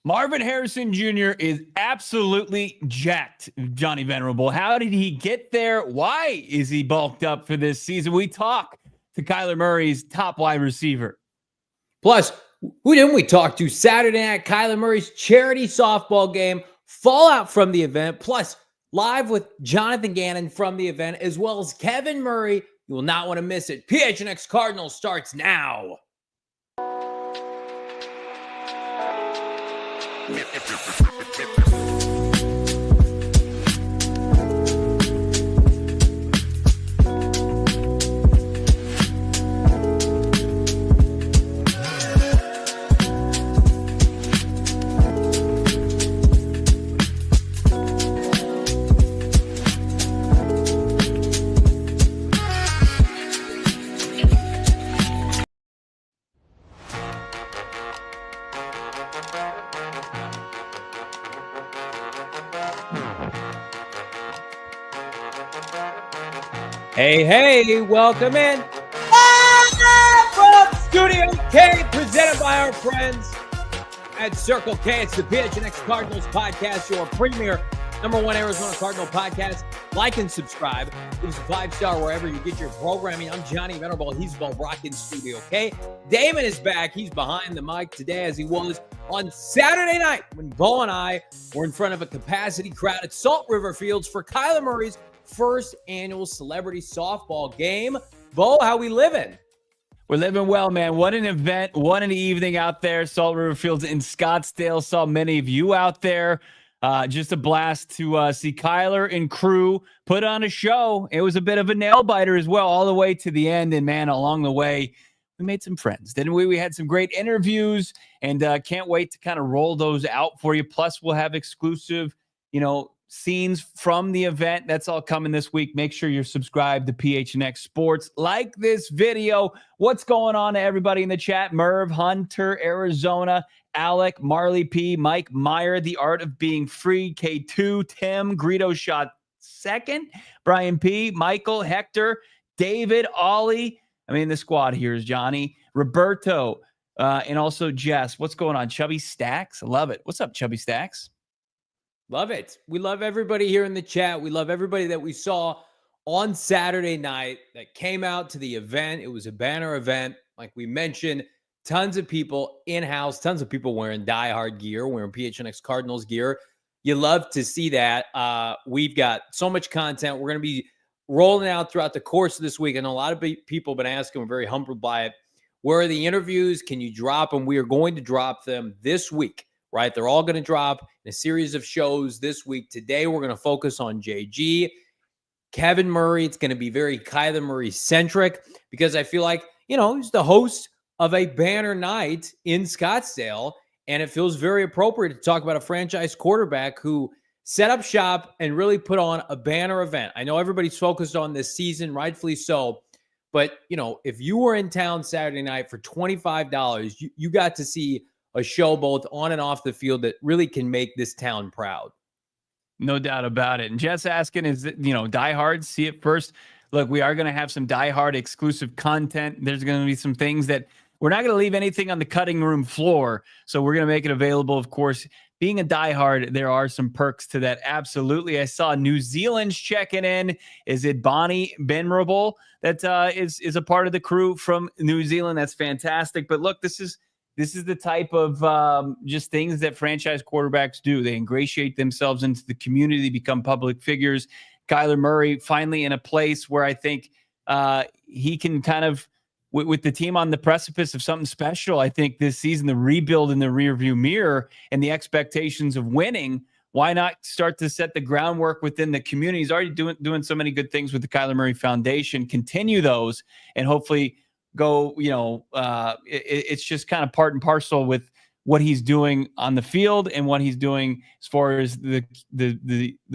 Marvin Harrison Jr. is absolutely jacked, Johnny Venerable. How did he get there? Why is he bulked up for this season? We talk to Kyler Murray's top wide receiver. Plus, who didn't we talk to Saturday night? Kyler Murray's charity softball game, fallout from the event, plus live with Jonathan Gannon from the event, as well as Kevin Murray. You will not want to miss it. PHNX Cardinals starts now. Hey, welcome in. From Studio K, presented by our friends at Circle K. It's the PHNX Cardinals podcast, your premier #1 Arizona Cardinal podcast. Like and subscribe. Give us a 5-star wherever you get your programming. I'm Johnny Venerable. He's Brack in Studio K. Damon is back. He's behind the mic today as he was on Saturday night when Bo and I were in front of a capacity crowd at Salt River Fields for Kyler Murray's first annual celebrity softball game. Bo, how we living? We're living well, man. What an event. What an evening out there. Salt River Fields in Scottsdale. Saw many of you out there. Just a blast to see Kyler and crew put on a show. It was a bit of a nail biter as well, all the way to the end. And man, along the way, we made some friends, didn't we? We had some great interviews and can't wait to kind of roll those out for you. Plus, we'll have exclusive, scenes from the event. That's all coming this week. Make sure you're subscribed to PHNX Sports. Like this video. What's going on to everybody in the chat? Merv, Hunter, Arizona, Alec, Marley P, Mike Meyer, The Art of Being Free, K2, Tim, Greedo shot second, Brian P, Michael, Hector, David, Ollie. The squad here is Johnny, Roberto, and also Jess. What's going on? Chubby Stacks. I love it. What's up, Chubby Stacks? Love it. We love everybody here in the chat. We love everybody that we saw on Saturday night that came out to the event. It was a banner event. Like we mentioned, tons of people in-house, tons of people wearing diehard gear, wearing PHNX Cardinals gear. You love to see that. We've got so much content. We're going to be rolling out throughout the course of this week. And a lot of people have been asking, we're very humbled by it. Where are the interviews? Can you drop them? We are going to drop them this week. Right? They're all going to drop in a series of shows this week. Today, we're going to focus on JG, Kevin Murray. It's going to be very Kyler Murray centric because I feel like, he's the host of a banner night in Scottsdale. And it feels very appropriate to talk about a franchise quarterback who set up shop and really put on a banner event. I know everybody's focused on this season, rightfully so. But, if you were in town Saturday night for $25, you got to see a show both on and off the field that really can make this town proud. No doubt about it. And Jess asking, is it, diehards see it first? Look, we are going to have some diehard exclusive content. There's going to be some things that we're not going to leave anything on the cutting room floor. So we're going to make it available. Of course, being a diehard, there are some perks to that. Absolutely. I saw New Zealand's checking in. Is it Bonnie Venerable that is a part of the crew from New Zealand? That's fantastic. But look, this is the type of just things that franchise quarterbacks do. They ingratiate themselves into the community, become public figures. Kyler Murray finally in a place where I think he can kind of, with the team on the precipice of something special, I think this season, the rebuild in the rearview mirror and the expectations of winning, why not start to set the groundwork within the community? He's already doing so many good things with the Kyler Murray Foundation. Continue those and hopefully go, it's just kind of part and parcel with what he's doing on the field and what he's doing as far as the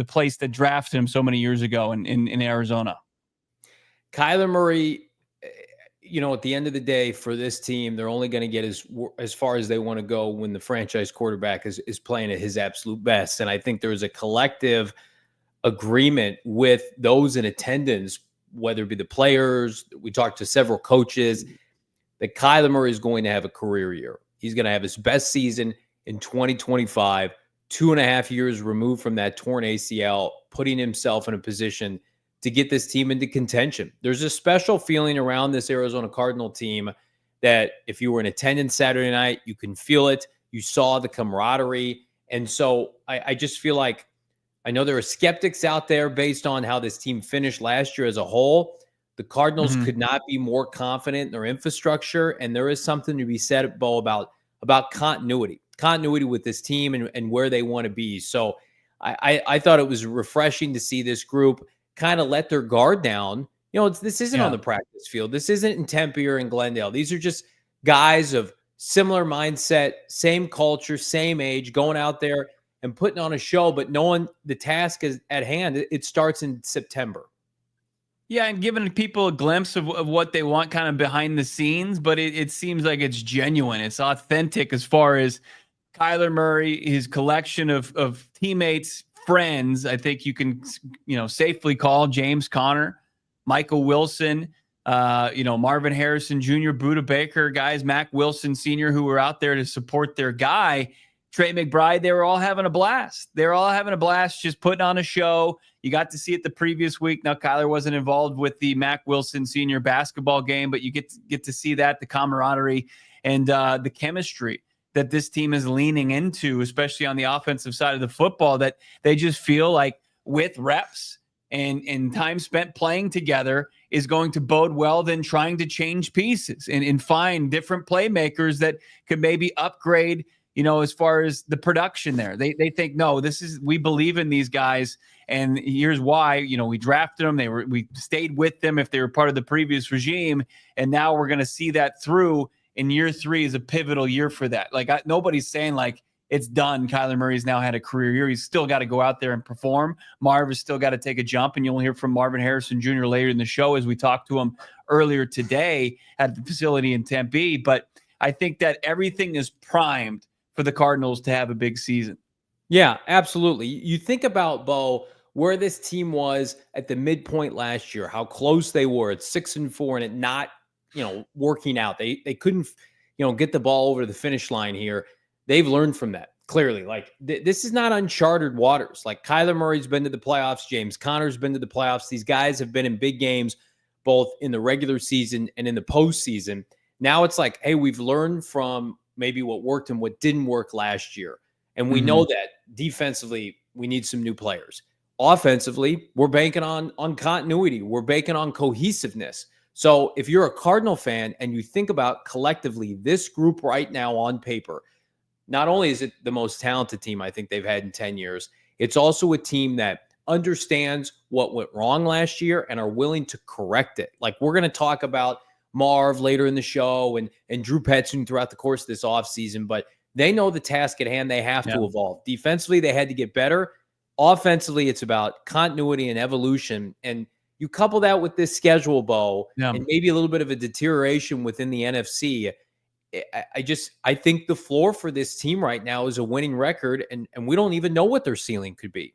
place that drafted him so many years ago in Arizona. Kyler Murray, at the end of the day for this team, they're only going to get as far as they want to go when the franchise quarterback is playing at his absolute best. And I think there's a collective agreement with those in attendance, whether it be the players, we talked to several coaches, that Kyler Murray is going to have a career year. He's going to have his best season in 2025, 2.5 years removed from that torn ACL, putting himself in a position to get this team into contention. There's a special feeling around this Arizona Cardinal team that if you were in attendance Saturday night, you can feel it. You saw the camaraderie. And so I just feel like, I know there are skeptics out there based on how this team finished last year as a whole. The Cardinals could not be more confident in their infrastructure. And there is something to be said, Bo, about continuity with this team and where they want to be. So I thought it was refreshing to see this group kind of let their guard down. This isn't on the practice field. This isn't in Tempe or in Glendale. These are just guys of similar mindset, same culture, same age, going out there and putting on a show, but knowing the task is at hand. It starts in September. Yeah, and giving people a glimpse of what they want kind of behind the scenes, but it seems like it's genuine. It's authentic as far as Kyler Murray, his collection of teammates, friends. I think you can, safely call James Conner, Michael Wilson, Marvin Harrison Jr., Buda Baker, guys, Mac Wilson Sr., who were out there to support their guy, Trey McBride. They were all having a blast. They were all having a blast, just putting on a show. You got to see it the previous week. Now, Kyler wasn't involved with the Mac Wilson Sr. basketball game, but you get to see that, the camaraderie and the chemistry that this team is leaning into, especially on the offensive side of the football, that they just feel like with reps and time spent playing together is going to bode well than trying to change pieces and find different playmakers that could maybe upgrade, as far as the production there. They think, no, we believe in these guys, and here's why. We drafted them. We stayed with them if they were part of the previous regime, and now we're going to see that through. And year 3 is a pivotal year for that. Nobody's saying it's done. Kyler Murray's now had a career year. He's still got to go out there and perform. Marv has still got to take a jump, and you'll hear from Marvin Harrison Jr. later in the show as we talked to him earlier today at the facility in Tempe. But I think that everything is primed for the Cardinals to have a big season. Yeah, absolutely. You think about, Bo, where this team was at the midpoint last year, how close they were at 6-4 and it not, working out. They couldn't, get the ball over the finish line here. They've learned from that, clearly. This is not uncharted waters. Kyler Murray's been to the playoffs. James Conner's been to the playoffs. These guys have been in big games, both in the regular season and in the postseason. Now it's hey, we've learned from maybe what worked and what didn't work last year. And we know that defensively, we need some new players. Offensively, we're banking on continuity. We're banking on cohesiveness. So if you're a Cardinal fan and you think about collectively this group right now on paper, not only is it the most talented team I think they've had in 10 years, it's also a team that understands what went wrong last year and are willing to correct it. We're going to talk about Marv later in the show and Drew Petzing throughout the course of this offseason, but they know the task at hand. They have to evolve. Defensively, they had to get better. Offensively, it's about continuity and evolution. And you couple that with this schedule, Bo, and maybe a little bit of a deterioration within the NFC. I think the floor for this team right now is a winning record, and we don't even know what their ceiling could be.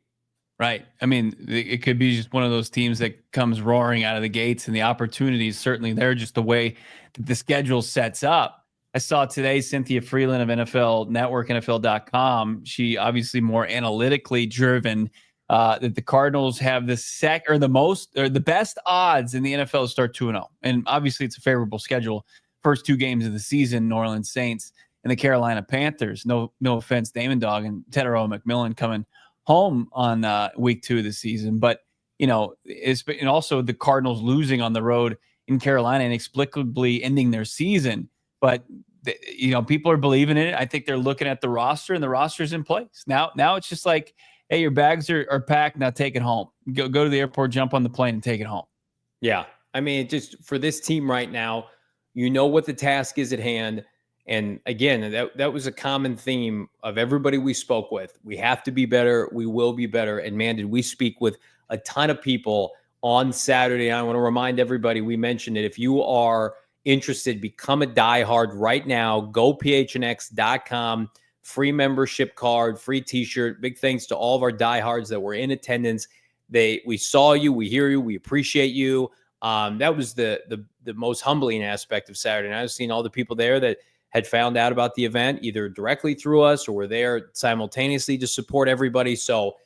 Right. I mean, it could be just one of those teams that comes roaring out of the gates, and the opportunities certainly there, just the way that the schedule sets up. I saw today Cynthia Freeland of NFL Network, NFL.com. She obviously more analytically driven, that the Cardinals have the best odds in the NFL to start 2-0. And obviously it's a favorable schedule. First 2 games of the season, New Orleans Saints and the Carolina Panthers. No offense, Damon, Dawg, and Tedero McMillan coming home on week 2 of the season. But, and also the Cardinals losing on the road in Carolina, inexplicably ending their season. But, people are believing in it. I think they're looking at the roster, and the roster's in place. Now it's just hey, your bags are packed. Now take it home. Go to the airport, jump on the plane, and take it home. Yeah. I mean, just for this team right now, what the task is at hand. And again, that was a common theme of everybody we spoke with. We have to be better. We will be better. And man, did we speak with a ton of people on Saturday. I want to remind everybody, we mentioned it. If you are interested, become a diehard right now. Go PHNX.com. Free membership card, free t-shirt. Big thanks to all of our diehards that were in attendance. We saw you, we hear you, we appreciate you. That was the most humbling aspect of Saturday night. I've seen all the people there that had found out about the event either directly through us or were there simultaneously to support everybody. So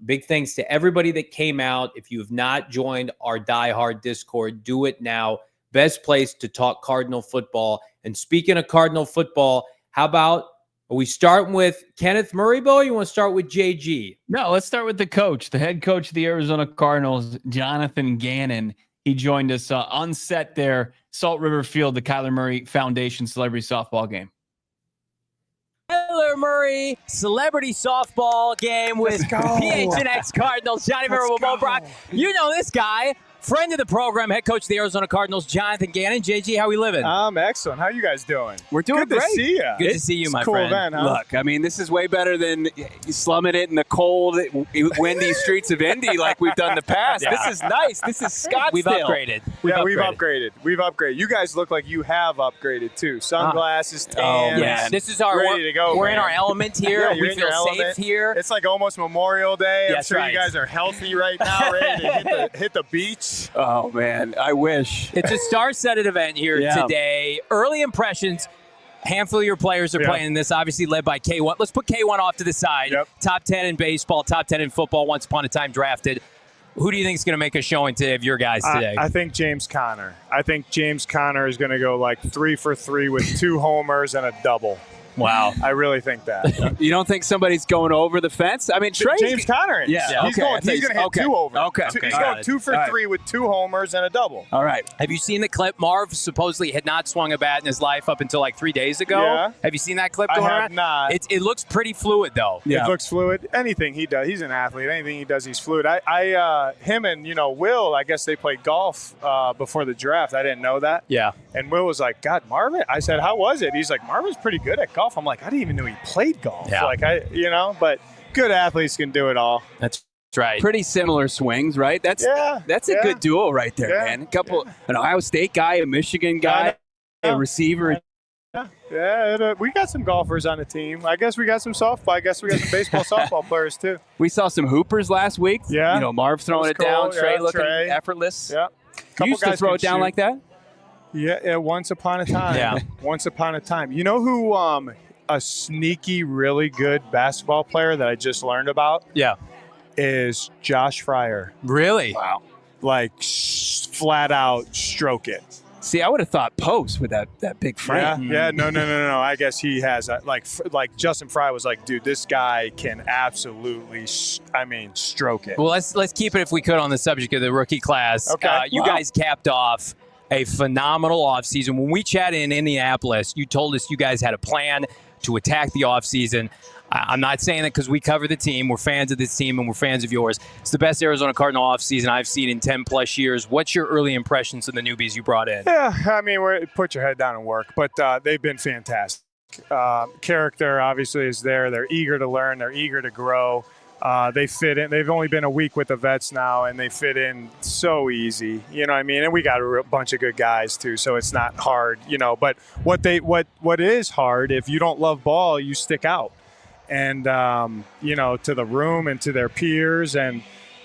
big thanks to everybody that came out. If you have not joined our Die Hard Discord, do it now. Best place to talk Cardinal football. And speaking of Cardinal football, how about are we starting with Kenneth Murraybo or you want to start with JG? No, let's start with the coach, the head coach of the Arizona Cardinals, Jonathan Gannon. He joined us on set there, Salt River Field, the Kyler Murray Foundation celebrity softball game. Kyler Murray celebrity softball game with PHNX Cardinals. Johnny Venerable, Brack. You know this guy. Friend of the program, head coach of the Arizona Cardinals, Jonathan Gannon. JG, how we living? I'm excellent. How you guys doing? We're doing Good great. to see you. Good to see you, my cool friend. Event, huh? Look, I mean, this is way better than slumming it in the cold, windy streets of Indy like we've done in the past. Yeah. This is nice. This is Scottsdale. We've upgraded. We've upgraded. We've upgraded. You guys look like you have upgraded too. Sunglasses, tan. Yeah, this is our ready to go. We're man. in our element here. Yeah, you're we in feel your safe element. here. It's like almost Memorial Day. That's I'm sure right. you guys are healthy right now, ready to hit the beach. Oh, man. I wish. It's a star-studded event here today. Early impressions. Handful of your players are playing in this, obviously led by K1. Let's put K1 off to the side. Yep. Top 10 in baseball, top 10 in football, once upon a time drafted. Who do you think is going to make a showing today of your guys today? I think James Conner. I think James Conner is going to go like 3 for 3 with 2 homers and a double. Wow. I really think that. You don't think somebody's going over the fence? I mean, James Conner is. Yeah, He's going to hit 2 over. Okay. He's All going right. 2 for 3 with 2 homers and a double. All right. Have you seen the clip? Marv supposedly had not swung a bat in his life up until like 3 days ago. Yeah. Have you seen that clip I going have around? not. It looks pretty fluid, though. Yeah. It looks fluid. Anything he does, he's an athlete. Anything he does, he's fluid. Him and Will, I guess they played golf before the draft. I didn't know that. Yeah. And Will was like, "God, Marvin." I said, "How was it?" He's like, "Marvin's pretty good at golf." I'm like, "I didn't even know he played golf." Yeah. But good athletes can do it all. That's right. Pretty similar swings, right? That's a good duo right there, man. A couple, an Ohio State guy, a Michigan guy, a receiver. Yeah, we got some golfers on the team. I guess we got some softball. I guess we got some baseball, softball players too. We saw some hoopers last week. Yeah. Marv throwing it down, cool. Trey looking Trey. effortless. Yeah. You used to throw it down like that? Yeah, once upon a time. Yeah. Once upon a time. You know who a sneaky, really good basketball player that I just learned about Yeah. is Josh Fryer. Really? Wow. Like flat out stroke it. See, I would have thought post with that big frame. Yeah. No. I guess he has like Justin Fry was like, dude, this guy can absolutely, stroke it. Well, let's keep it, if we could, on the subject of the rookie class. Okay. You guys capped off a phenomenal offseason. When we chatted in Indianapolis, you told us you guys had a plan to attack the offseason. I'm not saying that because we cover the team. We're fans of this team and we're fans of yours. It's the best Arizona Cardinal offseason I've seen in 10-plus years. What's your early impressions of the newbies you brought in? Yeah, put your head down and work, but they've been fantastic. Character obviously is there. They're eager to learn. They're eager to grow. They fit in. They've only been a week with the vets now, and they fit in so easy. You know what I mean? And we got a bunch of good guys too, so it's not hard. But what is hard, if you don't love ball, you stick out. And to the room and to their peers, and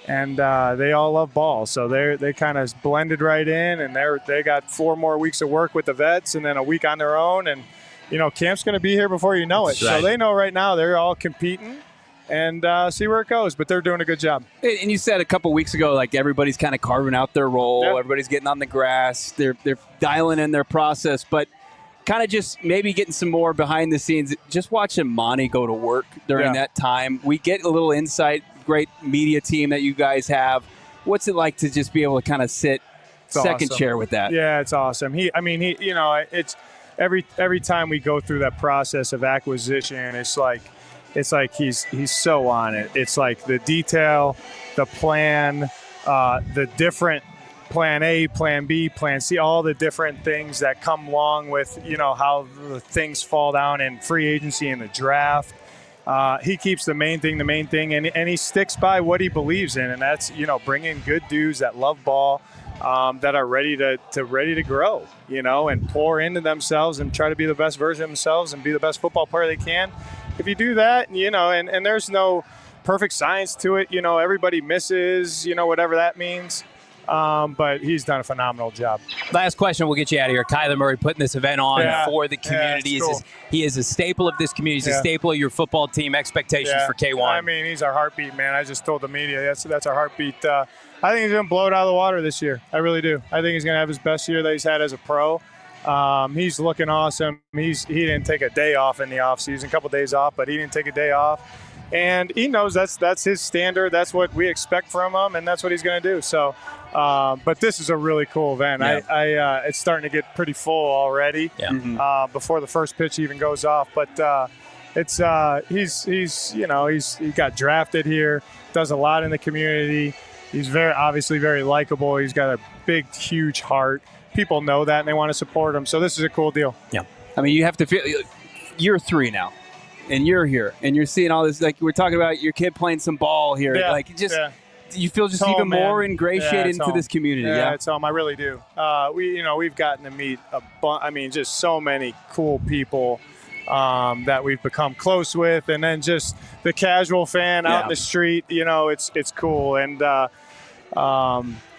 they all love ball, so they kind of blended right in, and they got 4 more weeks of work with the vets, and then a week on their own, and camp's going to be here before you know it. Right. So they know right now they're all competing, and see where it goes. But they're doing a good job. And you said a couple weeks ago, like everybody's kind of carving out their role. Yeah. Everybody's getting on the grass. They're dialing in their process, but kind of just maybe getting some more behind the scenes. Just watching Monty go to work during that time. We get a little insight. Great media team that you guys have. What's it like to just be able to kind of sit second chair with that? Yeah, it's awesome. It's every time we go through that process of acquisition, it's like he's so on it. It's like the detail, the plan, the different plan A, plan B, plan C, all the different things that come along with, how the things fall down in free agency and the draft. He keeps the main thing, and he sticks by what he believes in, and that's, bringing good dudes that love ball, that are ready to grow, and pour into themselves and try to be the best version of themselves and be the best football player they can. If you do that, and there's no perfect science to it, everybody misses, whatever that means. But he's done a phenomenal job. Last question, we'll get you out of here. Kyler Murray putting this event on for the community. Yeah, cool. He is a staple of this community. He's a staple of your football team. Expectations for K1. I mean, he's our heartbeat, man. I just told the media that's our heartbeat. I think he's going to blow it out of the water this year. I really do. I think he's going to have his best year that he's had as a pro. He's looking awesome. He didn't take a day off in the offseason, a couple days off, but he didn't take a day off. And he knows that's his standard. That's what we expect from him, and that's what he's going to do. So, but this is a really cool event. Yeah. It's starting to get pretty full already before the first pitch even goes off. But he got drafted here, does a lot in the community. He's obviously very likable. He's got a big, huge heart. People know that, and they want to support him. So this is a cool deal. Yeah. I mean, you have to feel year 3 now. And you're here, and you're seeing all this. Like we're talking about, your kid playing some ball here. Yeah, like you feel just even more ingratiated into this community. Yeah, it's home. I really do. We've gotten to meet just so many cool people that we've become close with, and then just the casual fan out in the street. It's cool, and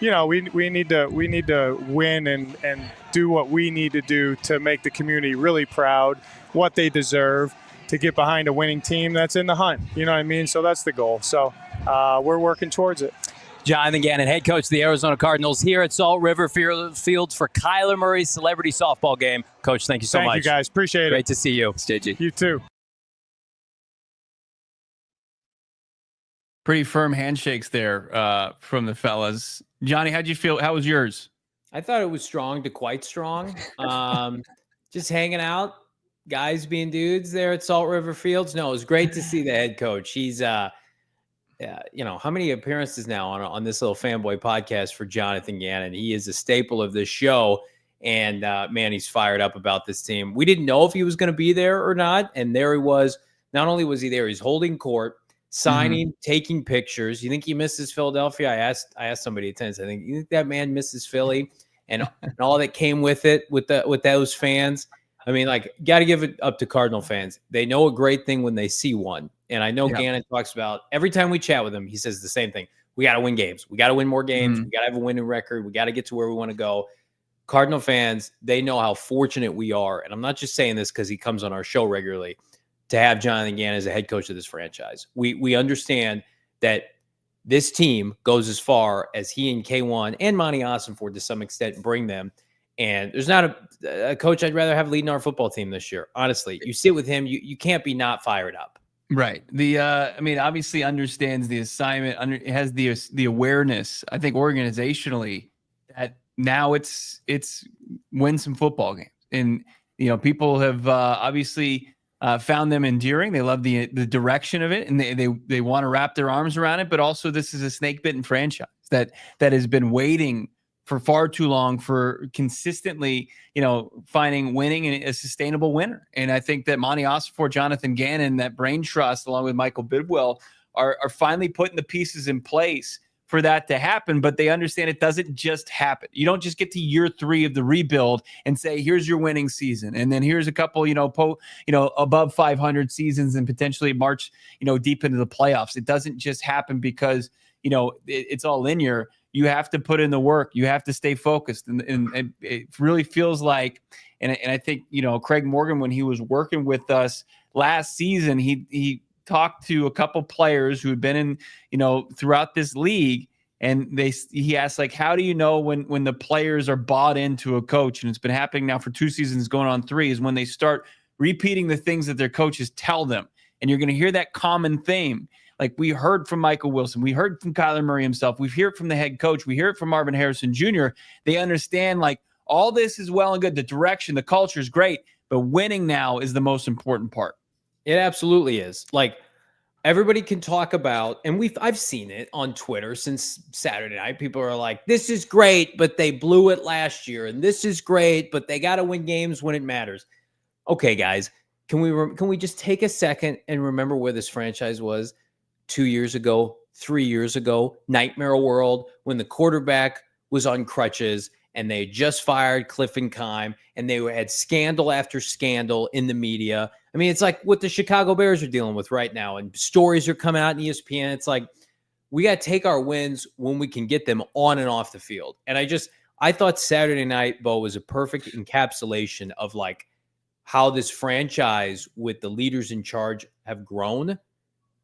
we need to win and do what we need to do to make the community really proud, what they deserve, to get behind a winning team that's in the hunt. You know what I mean? So that's the goal. So we're working towards it. Jonathan Gannon, head coach of the Arizona Cardinals, here at Salt River Fields for Kyler Murray's celebrity softball game. Coach, thank you so much. Thank you, guys. Appreciate it. Great to see you. JG. You too. Pretty firm handshakes there from the fellas. Johnny, how'd you feel? How was yours? I thought it was strong to quite strong. Just hanging out. Guys being dudes there at Salt River Fields. No, it was great to see the head coach. He's, how many appearances now on this little fanboy podcast for Jonathan Gannon? He is a staple of this show. And, man, he's fired up about this team. We didn't know if he was going to be there or not. And there he was. Not only was he there, he's holding court, signing, taking pictures. You think he misses Philadelphia? I asked somebody at tennis. I think, you think that man misses Philly and all that came with it, with those fans? I mean, got to give it up to Cardinal fans. They know a great thing when they see one. And I know Gannon talks about, every time we chat with him, he says the same thing. We got to win games. We got to win more games. We got to have a winning record. We got to get to where we want to go. Cardinal fans, they know how fortunate we are. And I'm not just saying this because he comes on our show regularly, to have Jonathan Gannon as a head coach of this franchise. We understand that this team goes as far as he and K1 and Monty Ossenford to some extent bring them. And there's not a coach I'd rather have leading our football team this year. Honestly, you sit with him, you can't be not fired up. Right. Obviously understands the assignment, has the awareness, I think organizationally, that now it's win some football games. And, people have obviously found them endearing. They love the direction of it, and they want to wrap their arms around it. But also this is a snake-bitten franchise that has been waiting for far too long for consistently, finding winning and a sustainable winner. And I think that Monty Ossenford, Jonathan Gannon, that brain trust, along with Michael Bidwell, are finally putting the pieces in place for that to happen. But they understand it doesn't just happen. You don't just get to year 3 of the rebuild and say, here's your winning season. And then here's a couple, above 500 seasons and potentially march, deep into the playoffs. It doesn't just happen because, it's all linear. You have to put in the work. You have to stay focused. And it really feels like, and I think, Craig Morgan, when he was working with us last season, he talked to a couple players who had been in, throughout this league. And he asked, how do you know when the players are bought into a coach? And it's been happening now for 2 seasons, going on 3, is when they start repeating the things that their coaches tell them. And you're going to hear that common theme. Like we heard from Michael Wilson, we heard from Kyler Murray himself, we hear it from the head coach, we hear it from Marvin Harrison Jr. They understand all this is well and good. The direction, the culture is great, but winning now is the most important part. It absolutely is. Everybody can talk about, and I've seen it on Twitter since Saturday night. People are like, this is great, but they blew it last year. And this is great, but they got to win games when it matters. Okay, guys, can we just take a second and remember where this franchise was 2 years ago, 3 years ago, nightmare world, when the quarterback was on crutches and they just fired Cliff and Keim and they had scandal after scandal in the media. I mean, it's like what the Chicago Bears are dealing with right now, and stories are coming out in ESPN. It's like, we got to take our wins when we can get them on and off the field. And I thought Saturday night, Bo, was a perfect encapsulation of like how this franchise with the leaders in charge have grown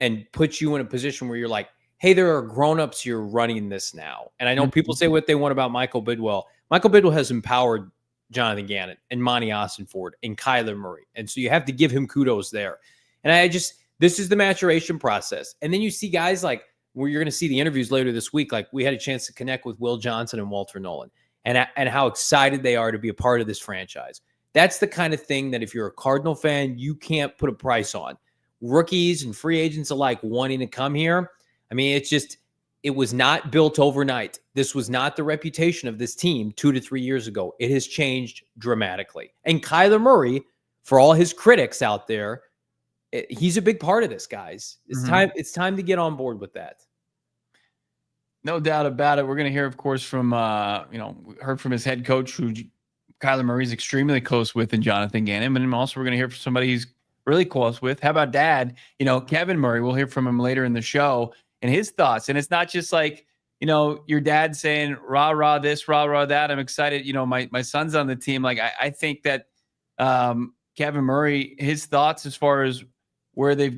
and put you in a position where you're like, hey, there are grown-ups here running this now. And I know people say what they want about Michael Bidwell. Michael Bidwell has empowered Jonathan Gannon and Monty Austinford and Kyler Murray. And so you have to give him kudos there. And this is the maturation process. And then you see guys like, where you're going to see the interviews later this week, like we had a chance to connect with Will Johnson and Walter Nolen and how excited they are to be a part of this franchise. That's the kind of thing that if you're a Cardinal fan, you can't put a price on. Rookies and free agents alike wanting to come here. I mean, it was not built overnight. This was not the reputation of this team 2 to 3 years ago. It has changed dramatically. And Kyler Murray, for all his critics out there, he's a big part of this, guys. It's time to get on board with that. No doubt about it. We're going to hear, of course, from heard from his head coach, who Kyler Murray's extremely close with, and Jonathan Gannon. But also we're going to hear from somebody he's really close with. How about Dad? Kevin Murray. We'll hear from him later in the show and his thoughts. And it's not just like your dad saying rah rah this, rah rah that. I'm excited. My son's on the team. Like I think that Kevin Murray, his thoughts as far as where they've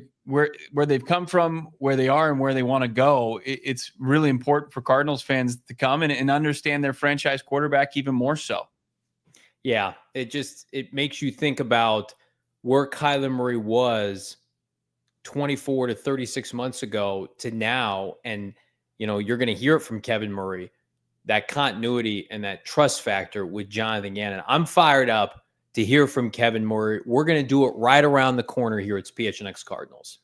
come from, where they are, and where they want to go. It's really important for Cardinals fans to come and understand their franchise quarterback even more so. Yeah, it makes you think about where Kyler Murray was 24 to 36 months ago to now. And, you're going to hear it from Kevin Murray, that continuity and that trust factor with Jonathan Gannon. I'm fired up to hear from Kevin Murray. We're going to do it right around the corner here at PHNX Cardinals.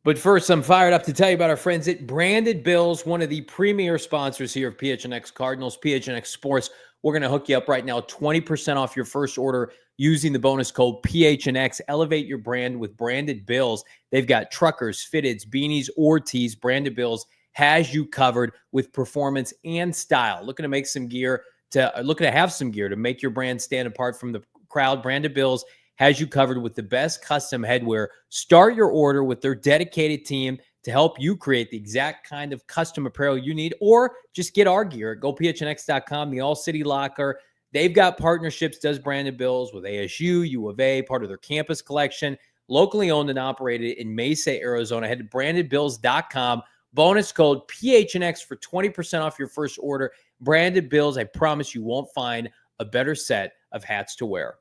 But first, I'm fired up to tell you about our friends at Branded Bills, one of the premier sponsors here of PHNX Cardinals, PHNX Sports. We're going to hook you up right now, 20% off your first order using the bonus code PHNX. Elevate your brand with Branded Bills. They've got truckers, fitteds, beanies, or tees. Branded Bills has you covered with performance and style. Looking to have some gear to make your brand stand apart from the crowd. Branded Bills has you covered with the best custom headwear. Start your order with their dedicated team to help you create the exact kind of custom apparel you need, or just get our gear at gophnx.com, the All-City Locker. They've got partnerships, does Branded Bills, with ASU, U of A, part of their campus collection, locally owned and operated in Mesa, Arizona. Head to brandedbills.com, bonus code PHNX for 20% off your first order. Branded Bills, I promise you won't find a better set of hats to wear.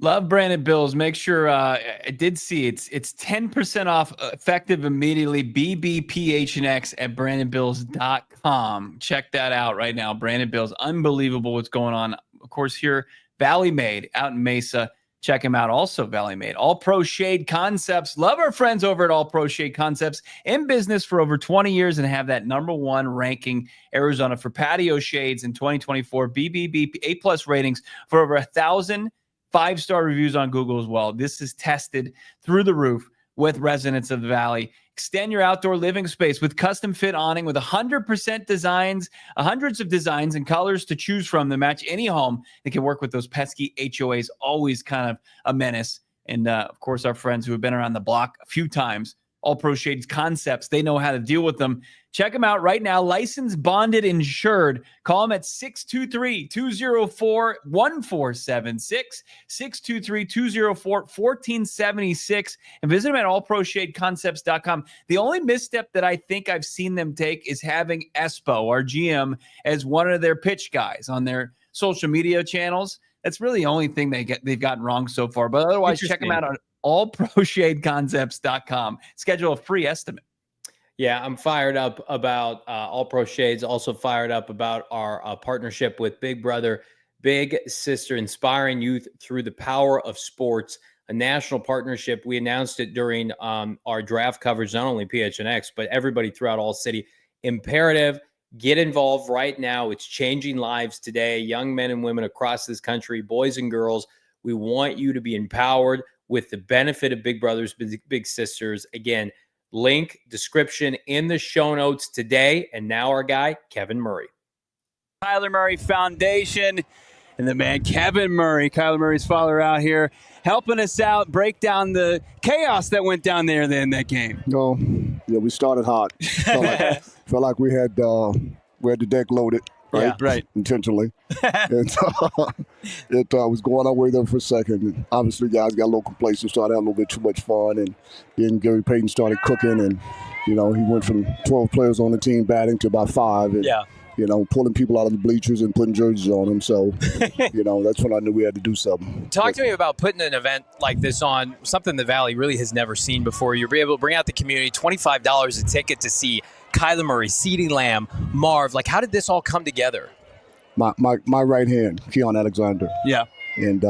Love Branded Bills. Make sure I did see it's 10% off effective immediately. BBPHNX at brandedbills.com. Check that out right now. Branded Bills, unbelievable what's going on. Of course, here Valley Made out in Mesa. Check them out. Also Valley Made. All Pro Shade Concepts. Love our friends over at All Pro Shade Concepts. In business for over 20 years and have that #1 ranking Arizona for patio shades in 2024. BBB A+ ratings for over 1,000 5-star reviews on Google as well. This is tested through the roof with residents of the Valley. Extend your outdoor living space with custom fit awning with 100% designs, hundreds of designs and colors to choose from to match any home. They can work with those pesky HOAs, always kind of a menace. And of course, our friends who have been around the block a few times, All Pro Shades Concepts, they know how to deal with them. Check them out right now. Licensed, bonded, insured. Call them at 623-204-1476, 623-204-1476, and visit them at allproshadeconcepts.com. The only misstep that I think I've seen them take is having Espo, our GM, as one of their pitch guys on their social media channels. That's really the only thing they've gotten wrong so far. But otherwise, check them out on allproshadeconcepts.com. Schedule a free estimate. Yeah, I'm fired up about All Pro Shades. Also fired up about our partnership with Big Brother, Big Sister, inspiring youth through the power of sports, a national partnership. We announced it during our draft coverage, not only PHNX, but everybody throughout All-City. Imperative, get involved right now. It's changing lives today. Young men and women across this country, boys and girls, we want you to be empowered with the benefit of Big Brothers, Big Sisters. Again, link, description in the show notes today. And now our guy, Kevin Murray. Kyler Murray Foundation. And the man, Kevin Murray, Kyler Murray's father, out here helping us out, break down the chaos that went down there in that game. No, yeah, we started hot. Felt like we had the deck loaded, right? Yeah, right. Intentionally. And it was going our way there for a second. And obviously, guys got a little complacent, started having a little bit too much fun, and then Gary Payton started cooking, and he went from 12 players on the team batting to about 5. And, pulling people out of the bleachers and putting jerseys on them. So, that's when I knew we had to do something. Talk to me about putting an event like this on, something the Valley really has never seen before. You're able to bring out the community, $25 a ticket to see Kyler Murray, CeeDee Lamb, Marv. Like, how did this all come together? My right hand, Keon Alexander. Yeah. And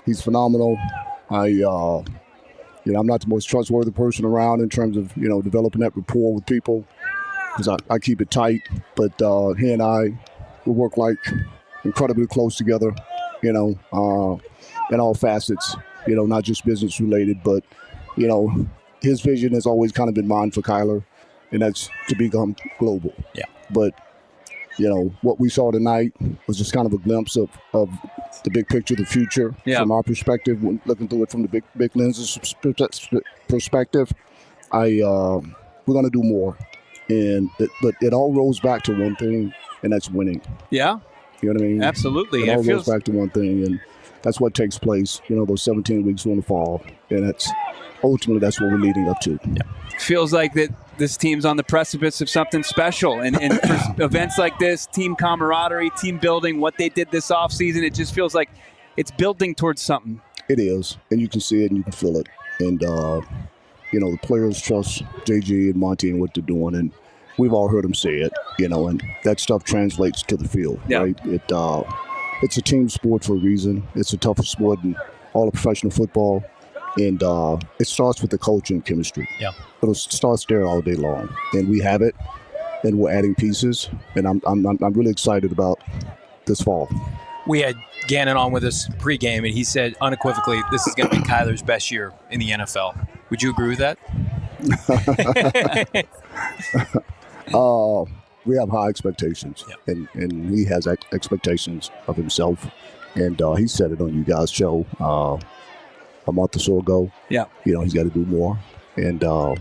he's phenomenal. I'm not the most trustworthy person around in terms of, developing that rapport with people, because I keep it tight. But he and I, we work like incredibly close together, in all facets, not just business related, but, his vision has always kind of been mine for Kyler, and that's to become global. Yeah. But, what we saw tonight was just kind of a glimpse of the big picture, the future, from our perspective, looking through it from the big lenses perspective. We're going to do more. But it all rolls back to one thing, and that's winning. Yeah. You know what I mean? Absolutely. It all rolls back to one thing, and that's what takes place, those 17 weeks in the fall. And ultimately that's what we're leading up to. Yeah. Feels like that this team's on the precipice of something special. And for events like this, team camaraderie, team building, what they did this offseason, it just feels like it's building towards something. It is, and you can see it and you can feel it. And, the players trust JG and Monty and what they're doing, and we've all heard them say it, and that stuff translates to the field, right? It's a team sport for a reason. It's the toughest sport in all of professional football, and it starts with the culture and chemistry. Yeah. But it starts there all day long, and we have it, and we're adding pieces, and I'm really excited about this fall. We had Gannon on with us pregame, and he said unequivocally this is going to be Kyler's best year in the NFL. Would you agree with that? We have high expectations, and he has expectations of himself, and he said it on you guys' show a month or so ago. Yeah, he's got to do more, and I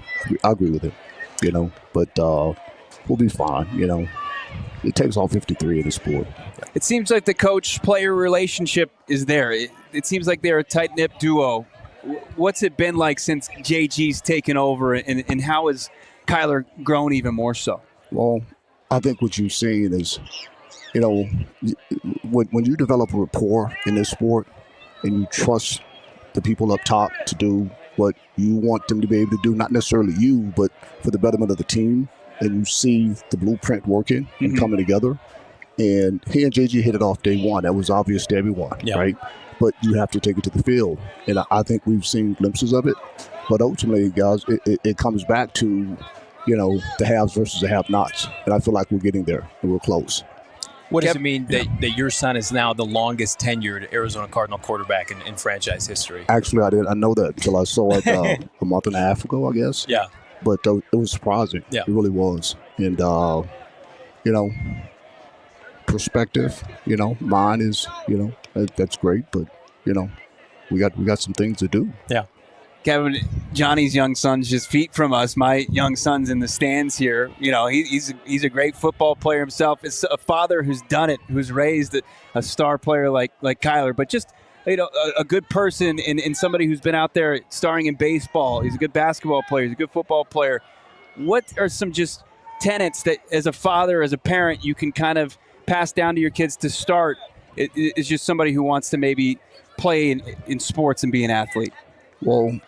agree with him. But we'll be fine. It takes all 53 in the sport. It seems like the coach-player relationship is there. It seems like they're a tight-knit duo. What's it been like since JG's taken over, and how has Kyler grown even more so? Well, I think what you've seen is, when you develop a rapport in this sport and you trust the people up top to do what you want them to be able to do, not necessarily you, but for the betterment of the team, and you see the blueprint working and coming together. And he and JG hit it off day one. That was obvious to everyone, right? But you have to take it to the field. And I think we've seen glimpses of it. But ultimately, guys, it comes back to, the haves versus the have-nots. And I feel like we're getting there, and we're close. What does it mean that your son is now the longest tenured Arizona Cardinal quarterback in franchise history? Actually, I know that until I saw it a month and a half ago, I guess. Yeah. But it was surprising. Yeah. It really was. And, perspective, mine is, that's great. But, we got some things to do. Yeah. Kevin, Johnny's young son's just feet from us. My young son's in the stands here. He's a great football player himself. It's a father who's done it, who's raised a star player like Kyler, but just a good person and somebody who's been out there starring in baseball. He's a good basketball player. He's a good football player. What are some just tenets that, as a father, as a parent, you can kind of pass down to your kids to start? It's just somebody who wants to maybe play in sports and be an athlete. Well,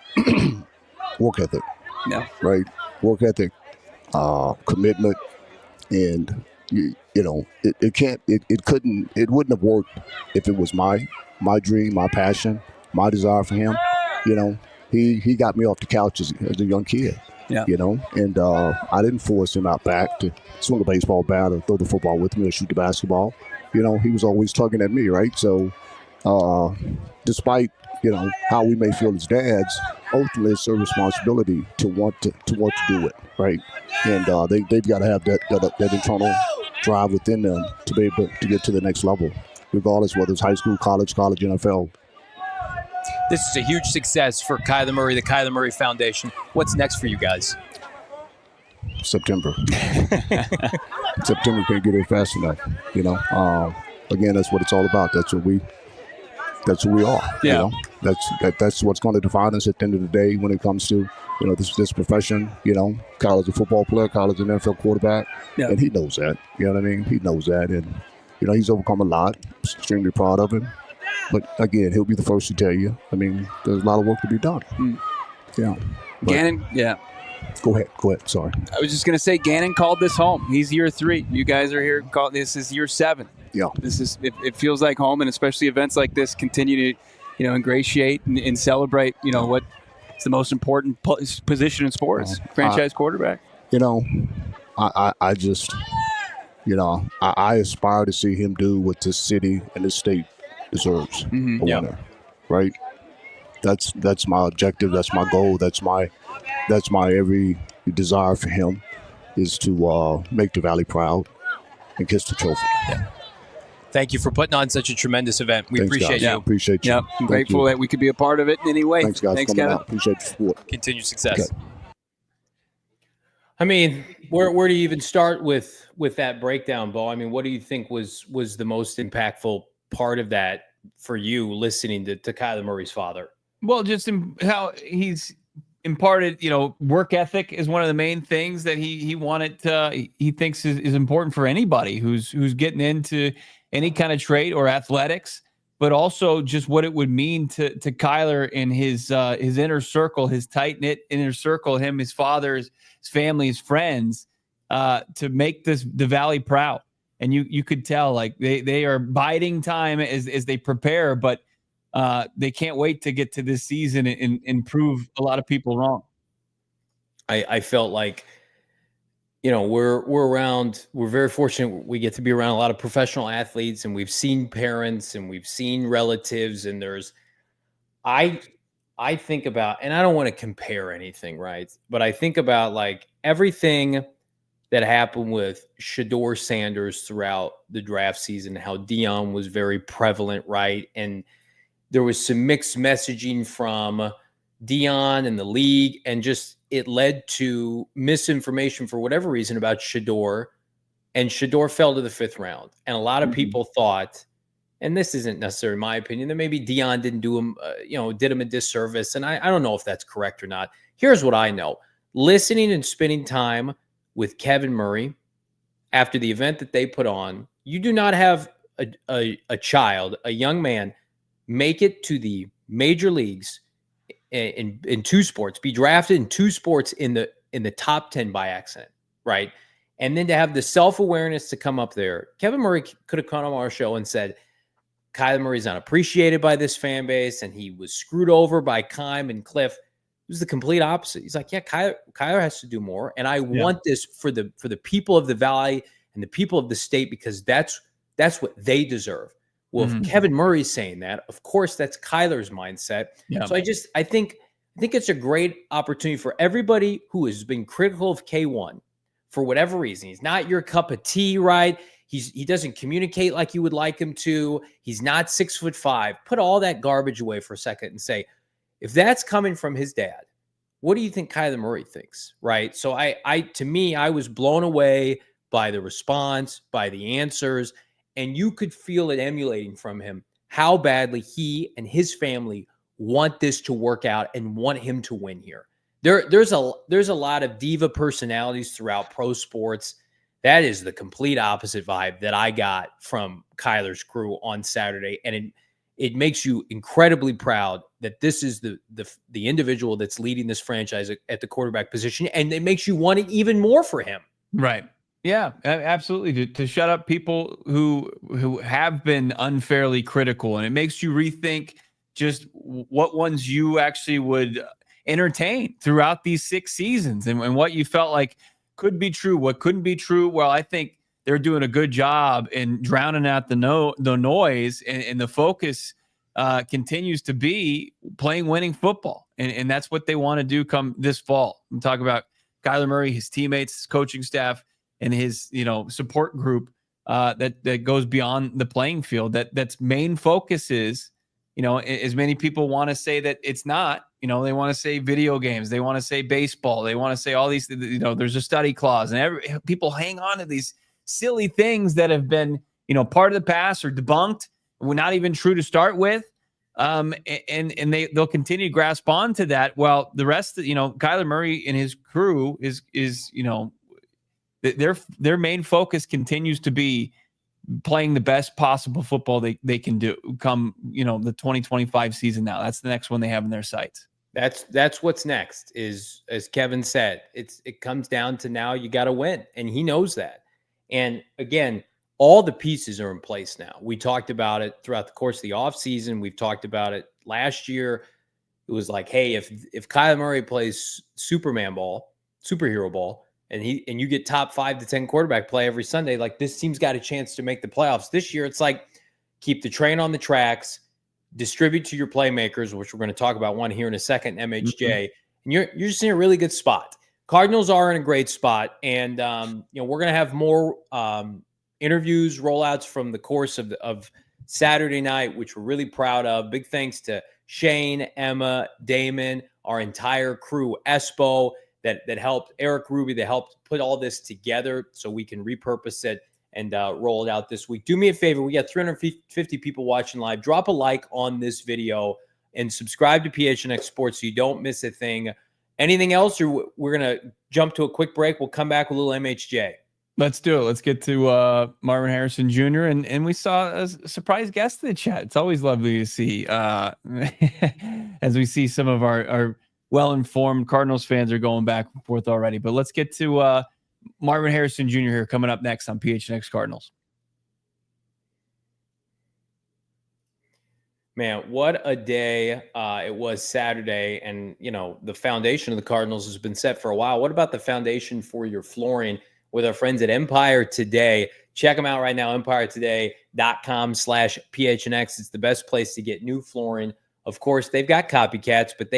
work ethic. Yeah. Right. Work ethic, commitment, and it wouldn't have worked if it was my dream, my passion, my desire for him. He got me off the couch as a young kid. Yeah. And I didn't force him out back to swing a baseball bat or throw the football with me or shoot the basketball. He was always tugging at me, right? So, despite how we may feel as dads, ultimately it's their responsibility to want to do it, right? And they've got to have that internal drive within them to be able to get to the next level. regardless whether it's high school, college, NFL. This is a huge success for Kyler Murray, the Kyler Murray Foundation. What's next for you guys? September. September can't get here fast enough. Again, that's what it's all about. That's who we are. Yeah. That's what's going to define us at the end of the day when it comes to this profession. Kyler's a football player, Kyler's an NFL quarterback, and he knows that. You know what I mean? He knows that, and he's overcome a lot. Extremely proud of him. But again, he'll be the first to tell you. I mean, there's a lot of work to be done. Yeah. But Gannon, Go ahead. Sorry. I was just going to say, Gannon called this home. He's year 3. You guys are here. This is year 7. Yeah. It feels like home, and especially events like this continue to, ingratiate and celebrate, what's the most important position in sports, franchise quarterback. I just, I aspire to see him do what this city and this state deserves. A winner, right? That's my objective. That's my goal. That's my every desire for him is to make the Valley proud and kiss the trophy. Yeah. Thank you for putting on such a tremendous event. We appreciate you. Appreciate you. Yep. I'm grateful that we could be a part of it in any way. Thanks, guys. Thanks, coming Kevin. out. Appreciate the support. Continued success. Okay. I mean, where do you even start with that breakdown, Bo? I mean, what do you think was the most impactful part of that for you listening to Kyler Murray's father? Well, just how he's imparted, work ethic is one of the main things that he wanted to, he thinks is important for anybody who's getting into any kind of trade or athletics, but also just what it would mean to Kyler and his inner circle, his tight knit inner circle, him, his father, his family, his friends, to make the Valley proud. And you could tell like they are biding time as they prepare, but they can't wait to get to this season and prove a lot of people wrong. I felt like, we're very fortunate. We get to be around a lot of professional athletes, and we've seen parents and we've seen relatives, and I think about, and I don't want to compare anything, right? But I think about like everything that happened with Shedeur Sanders throughout the draft season, how Deion was very prevalent, right? And there was some mixed messaging from Deion and the league, and just it led to misinformation for whatever reason about Shedeur, and Shedeur fell to the 5th round. And a lot of people thought, and this isn't necessarily my opinion, that maybe Deion didn't do him, did him a disservice. And I don't know if that's correct or not. Here's what I know. Listening and spending time with Kevin Murray after the event that they put on, you do not have a child, a young man, make it to the major leagues in 2 sports, be drafted in 2 sports in the top 10 by accident, right? And then to have the self-awareness to come up there. Kevin Murray could have come on our show and said, Kyler Murray's unappreciated by this fan base, and he was screwed over by Keim and Cliff. It was the complete opposite. He's like, yeah, Kyler has to do more, and I want this for the people of the Valley and the people of the state, because that's what they deserve. Well, if Kevin Murray's saying that, of course, that's Kyler's mindset. Yeah. So I think it's a great opportunity for everybody who has been critical of K1 for whatever reason. He's not your cup of tea, right? He doesn't communicate like you would like him to. He's not 6'5". Put all that garbage away for a second and say, if that's coming from his dad, what do you think Kyler Murray thinks, right? So to me, I was blown away by the response, by the answers. And you could feel it emulating from him how badly he and his family want this to work out and want him to win here. There's a lot of diva personalities throughout pro sports. That is the complete opposite vibe that I got from Kyler's crew on Saturday. And it makes you incredibly proud that this is the individual that's leading this franchise at the quarterback position. And it makes you want it even more for him. Right. Yeah, absolutely. To shut up people who have been unfairly critical, and it makes you rethink just what ones you actually would entertain throughout these 6 seasons, and what you felt like could be true, what couldn't be true. Well, I think they're doing a good job in drowning out the noise, and the focus continues to be playing winning football, and that's what they want to do come this fall. I'm talking about Kyler Murray, his teammates, his coaching staff, and his support group. that goes beyond the playing field. That's main focus is, as many people want to say that it's not. They want to say video games, they want to say baseball, they want to say all these. There's a study clause, and people hang on to these silly things that have been part of the past or debunked. Were not even true to start with. And they'll continue to grasp on to that. Well, the rest, Kyler Murray and his crew is their main focus continues to be playing the best possible football they can do come, the 2025 season. Now that's the next one they have in their sights. That's what's next is, as Kevin said, it comes down to now you got to win, and he knows that. And again, all the pieces are in place now. We talked about it throughout the course of the offseason. We've talked about it last year. It was like, hey, if Kyler Murray plays superhero ball, and you get top 5 to 10 quarterback play every Sunday, like this team's got a chance to make the playoffs. This year, it's like keep the train on the tracks, distribute to your playmakers, which we're going to talk about one here in a second, MHJ, and you're just in a really good spot. Cardinals are in a great spot, and we're going to have more interviews, rollouts from the course of Saturday night, which we're really proud of. Big thanks to Shane, Emma, Damon, our entire crew, Espo, that helped, Eric Ruby, that helped put all this together so we can repurpose it and roll it out this week. Do me a favor. We got 350 people watching live. Drop a like on this video and subscribe to PHNX Sports so you don't miss a thing. Anything else, or we're going to jump to a quick break? We'll come back with a little MHJ. Let's do it. Let's get to Marvin Harrison Jr. And we saw a surprise guest in the chat. It's always lovely to see as we see some of our well-informed Cardinals fans are going back and forth already. But let's get to Marvin Harrison Jr. here coming up next on PHNX Cardinals. Man, what a day it was Saturday. And, the foundation of the Cardinals has been set for a while. What about the foundation for your flooring with our friends at Empire Today? Check them out right now, empiretoday.com/PHNX. It's the best place to get new flooring. Of course, they've got copycats, but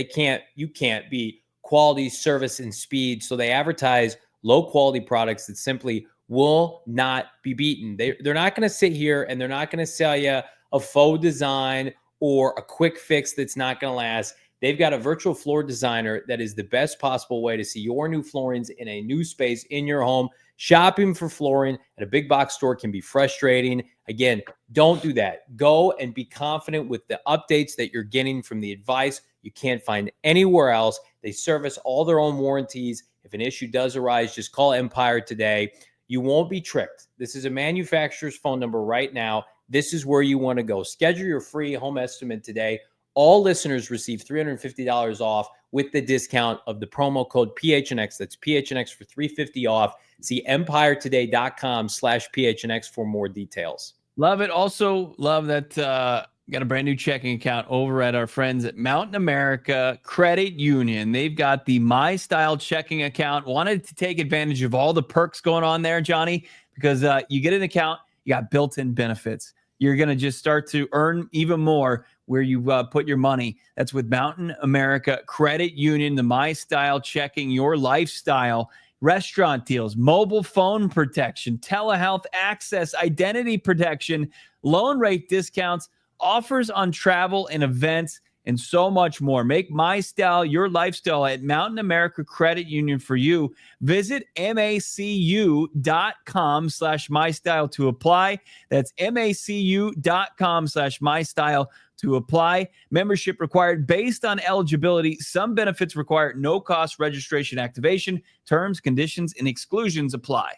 you can't beat quality, service, and speed. So they advertise low-quality products that simply will not be beaten. They're not going to sit here and they're not going to sell you a faux design or a quick fix that's not going to last. They've got a virtual floor designer that is the best possible way to see your new floorings in a new space in your home. Shopping for flooring at a big box store can be frustrating. Again, don't do that. Go and be confident with the updates that you're getting from the advice you can't find anywhere else. They service all their own warranties. If an issue does arise, just call Empire Today. You won't be tricked. This is a manufacturer's phone number right now. This is where you want to go. Schedule your free home estimate today. All listeners receive $350 off with the discount of the promo code PHNX. That's PHNX for $350 off. See empiretoday.com/PHNX for more details. Love it. Also love that got a brand new checking account over at our friends at Mountain America Credit Union. They've got the My Style checking account. Wanted to take advantage of all the perks going on there, Johnny, because you get an account, you got built-in benefits. You're going to just start to earn even more where you put your money. That's with Mountain America Credit Union, the My Style checking, your lifestyle. Restaurant deals, mobile phone protection, telehealth access, identity protection, loan rate discounts, offers on travel and events, and so much more. Make My Style your lifestyle at Mountain America Credit Union for you. Visit macu.com/mystyle to apply. That's macu.com/mystyle to apply. Membership required based on eligibility. Some benefits require no cost registration activation. Terms, conditions, and exclusions apply.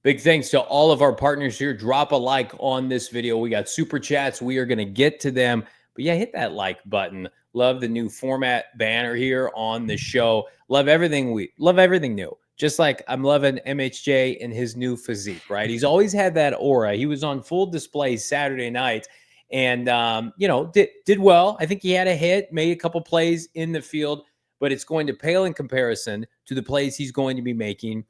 Big thanks to all of our partners here. Drop a like on this video. We got super chats. We are going to get to them. But yeah, hit that like button. Love the new format banner here on the show. Love everything new. Just like I'm loving MHJ and his new physique, right? He's always had that aura. He was on full display Saturday night and, did well. I think he had a hit, made a couple plays in the field, but it's going to pale in comparison to the plays he's going to be making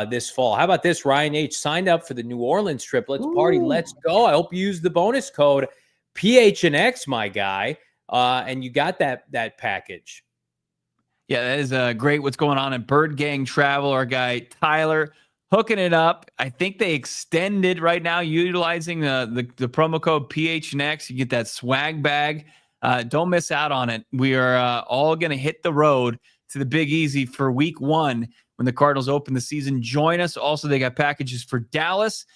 this fall. How about this? Ryan H. signed up for the New Orleans trip. Let's party. Let's go. I hope you use the bonus code PHNX, my guy. And you got that package. Yeah, that is great. What's going on at Bird Gang Travel? Our guy Tyler hooking it up. I think they extended right now, utilizing the promo code PHNX. You get that swag bag. Don't miss out on it. We are all going to hit the road to the Big Easy for week 1 when the Cardinals open the season. Join us. Also, they got packages for Dallas.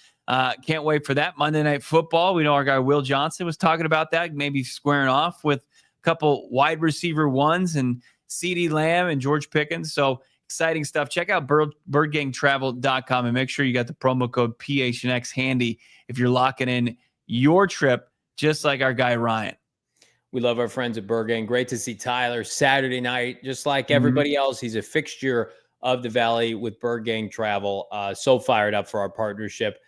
Can't wait for that. Monday Night Football. We know our guy Will Johnson was talking about that, maybe squaring off with a couple wide receiver ones and CeeDee Lamb and George Pickens. So exciting stuff. Check out birdgangtravel.com and make sure you got the promo code PHNX handy if you're locking in your trip, just like our guy Ryan. We love our friends at Bird Gang. Great to see Tyler Saturday night. Just like everybody else, he's a fixture of the Valley with Bird Gang Travel. So fired up for our partnership.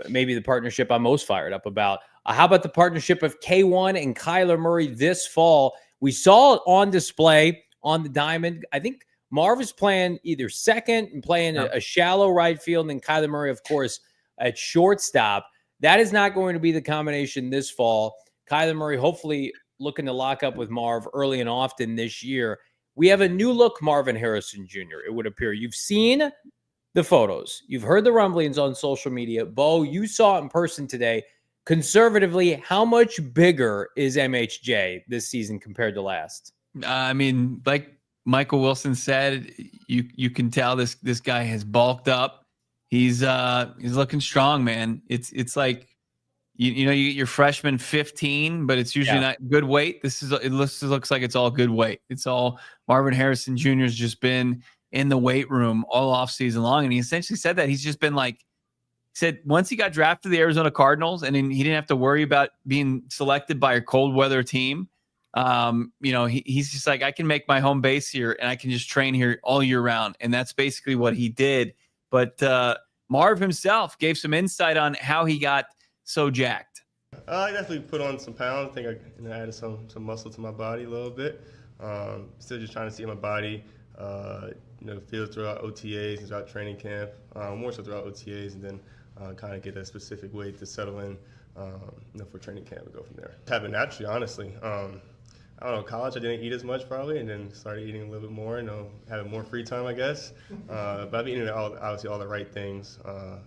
Maybe the partnership I'm most fired up about. How about the partnership of K1 and Kyler Murray this fall? We saw it on display on the diamond. I think Marv is playing either second and playing a shallow right field, and then Kyler Murray, of course, at shortstop. That is not going to be the combination this fall. Kyler Murray hopefully looking to lock up with Marv early and often this year. We have a new look Marvin Harrison Jr., it would appear. You've seen the photos. You've heard the rumblings on social media. Bo, you saw it in person today. Conservatively, how much bigger is MHJ this season compared to last? I mean, like Michael Wilson said, you can tell this guy has bulked up. He's looking strong, man. It's like you know, you get your freshman 15, but it's usually not good weight. It looks like it's all good weight. It's all Marvin Harrison Jr. has just been in the weight room all off season long, and he essentially said that he's just been like, he said once he got drafted to the Arizona Cardinals, and then he didn't have to worry about being selected by a cold weather team. You know, he's just like, I can make my home base here, and I can just train here all year round, and that's basically what he did. But Marv himself gave some insight on how he got so jacked. I definitely put on some pounds. I think I added some muscle to my body a little bit. Still just trying to see my body, feel throughout OTAs and throughout training camp, more so throughout OTAs, and then kind of get a specific weight to settle in, for training camp and go from there. Happened naturally, honestly. I don't know, college I didn't eat as much probably, and then started eating a little bit more, having more free time, I guess. But I've been eating obviously all the right things,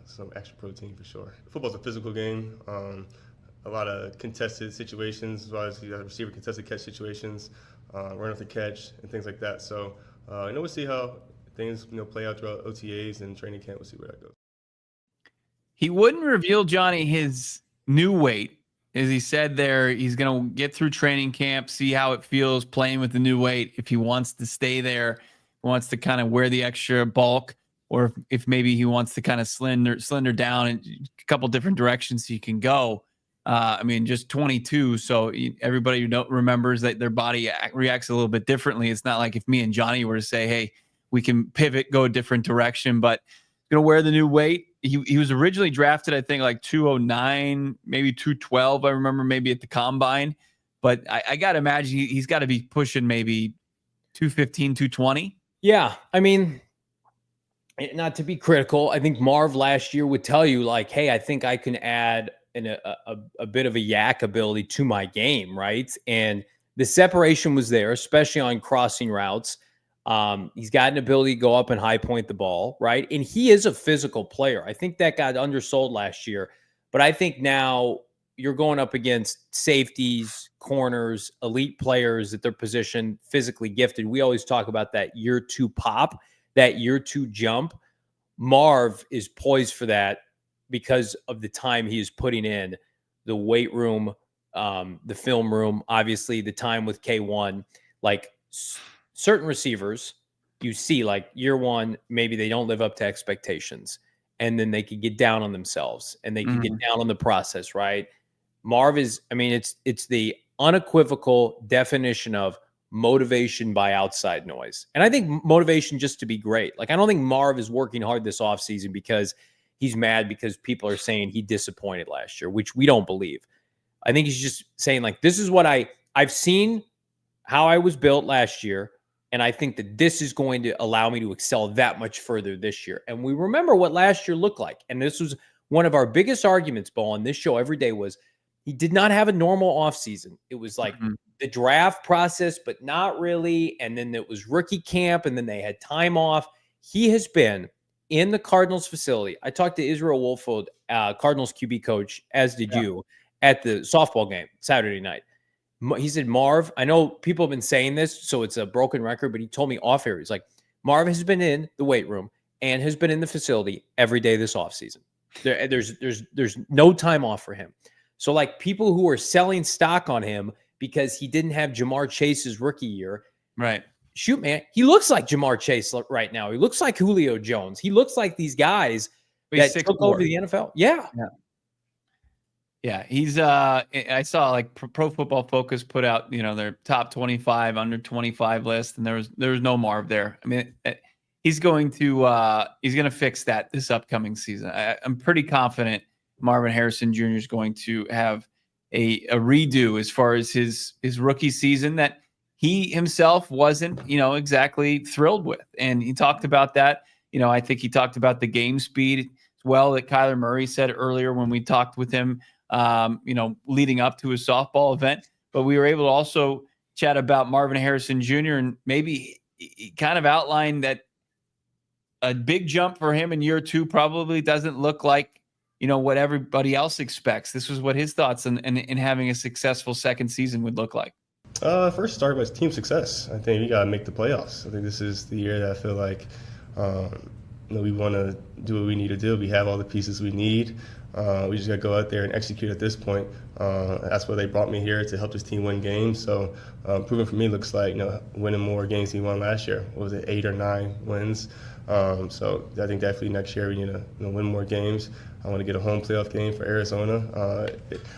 some extra protein for sure. Football's a physical game, a lot of contested situations, as well as receiver contested catch situations, run off the catch, and things like that. So, we'll see how things play out throughout OTAs and training camp. We'll see where that goes. He wouldn't reveal, Johnny, his new weight. As he said there, he's going to get through training camp, see how it feels playing with the new weight. If he wants to stay there, wants to kind of wear the extra bulk, or if maybe he wants to kind of slender down in a couple different directions he can go. I mean, just 22. So everybody who remembers that their body reacts a little bit differently. It's not like if me and Johnny were to say, hey, we can pivot, go a different direction, but going to wear the new weight. He was originally drafted, I think, like 209, maybe 212. I remember maybe at the combine, but I got to imagine he's got to be pushing maybe 215, 220. Yeah. I mean, not to be critical, I think Marv last year would tell you like, hey, I think I can add a bit of a yak ability to my game. Right. And the separation was there, especially on crossing routes. He's got an ability to go up and high point the ball, right? And he is a physical player. I think that got undersold last year, but I think now you're going up against safeties, corners, elite players at their position, physically gifted. We always talk about that year 2 pop, that year 2 jump. Marv is poised for that because of the time he is putting in, the weight room, the film room, obviously the time with K1, like certain receivers you see like year 1, maybe they don't live up to expectations, and then they could get down on themselves and they can get down on the process, right? Marv is, I mean, it's the unequivocal definition of motivation by outside noise. And I think motivation just to be great. Like, I don't think Marv is working hard this offseason because he's mad because people are saying he disappointed last year, which we don't believe. I think he's just saying like, this is what I've seen how I was built last year. And I think that this is going to allow me to excel that much further this year. And we remember what last year looked like. And this was one of our biggest arguments, Bo, on this show every day was he did not have a normal offseason. It was like the draft process, but not really. And then it was rookie camp, and then they had time off. He has been in the Cardinals facility. I talked to Israel Wolfold, Cardinals QB coach, as did you, at the softball game Saturday night. He said, Marv, I know people have been saying this, so it's a broken record, but he told me off air. He's like, Marv has been in the weight room and has been in the facility every day this offseason. There's no time off for him. So like people who are selling stock on him because he didn't have Jamar Chase's rookie year. Right. Shoot, man, he looks like Jamar Chase right now. He looks like Julio Jones. He looks like these guys that took over the NFL. Yeah. Yeah, he's I saw like Pro Football Focus put out, their top 25, under 25 list, and there was no Marv there. I mean, he's going to fix that this upcoming season. I'm pretty confident Marvin Harrison Jr. is going to have a redo as far as his rookie season that he himself wasn't, exactly thrilled with. And he talked about that. I think he talked about the game speed as well that Kyler Murray said earlier when we talked with him, leading up to his softball event. But we were able to also chat about Marvin Harrison Jr. and maybe he kind of outlined that a big jump for him in year 2 probably doesn't look like, what everybody else expects. This was what his thoughts in having a successful second season would look like. First start was team success. I think we got to make the playoffs. I think this is the year that I feel like we want to do what we need to do. We have all the pieces we need. We just got to go out there and execute at this point. That's why they brought me here, to help this team win games. So proving for me looks like winning more games than we won last year. What was it, 8 or 9 wins? So I think definitely next year we need to win more games. I want to get a home playoff game for Arizona.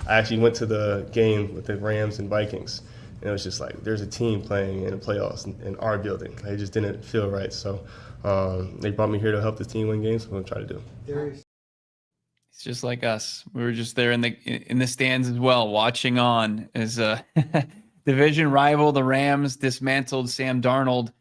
I actually went to the game with the Rams and Vikings. And it was just like, there's a team playing in the playoffs in our building. It just didn't feel right. So they brought me here to help the team win games. So I'm going to try to do. It's just like us. We were just there in the stands as well, watching on as a division rival, the Rams, dismantled Sam Darnold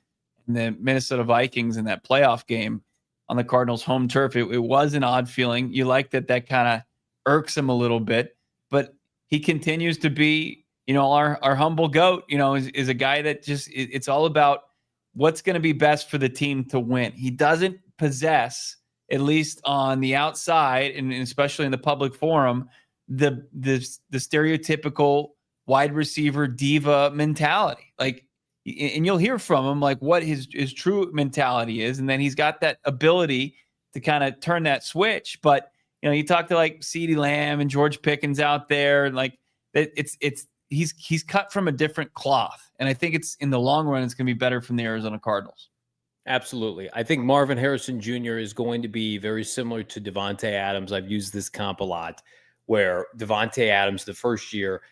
and the Minnesota Vikings in that playoff game on the Cardinals' home turf. It was an odd feeling. You like that kind of irks him a little bit, but he continues to be, our humble goat, is a guy that just, it's all about what's going to be best for the team to win. He doesn't possess, at least on the outside, and especially in the public forum, the stereotypical wide receiver diva mentality. Like, and you'll hear from him like what his true mentality is, and then he's got that ability to kind of turn that switch. But you talk to like CeeDee Lamb and George Pickens out there, and like he's cut from a different cloth, and I think it's in the long run it's going to be better from the Arizona Cardinals. Absolutely. I think Marvin Harrison Jr. is going to be very similar to Devontae Adams. I've used this comp a lot, where Devontae Adams, the first year,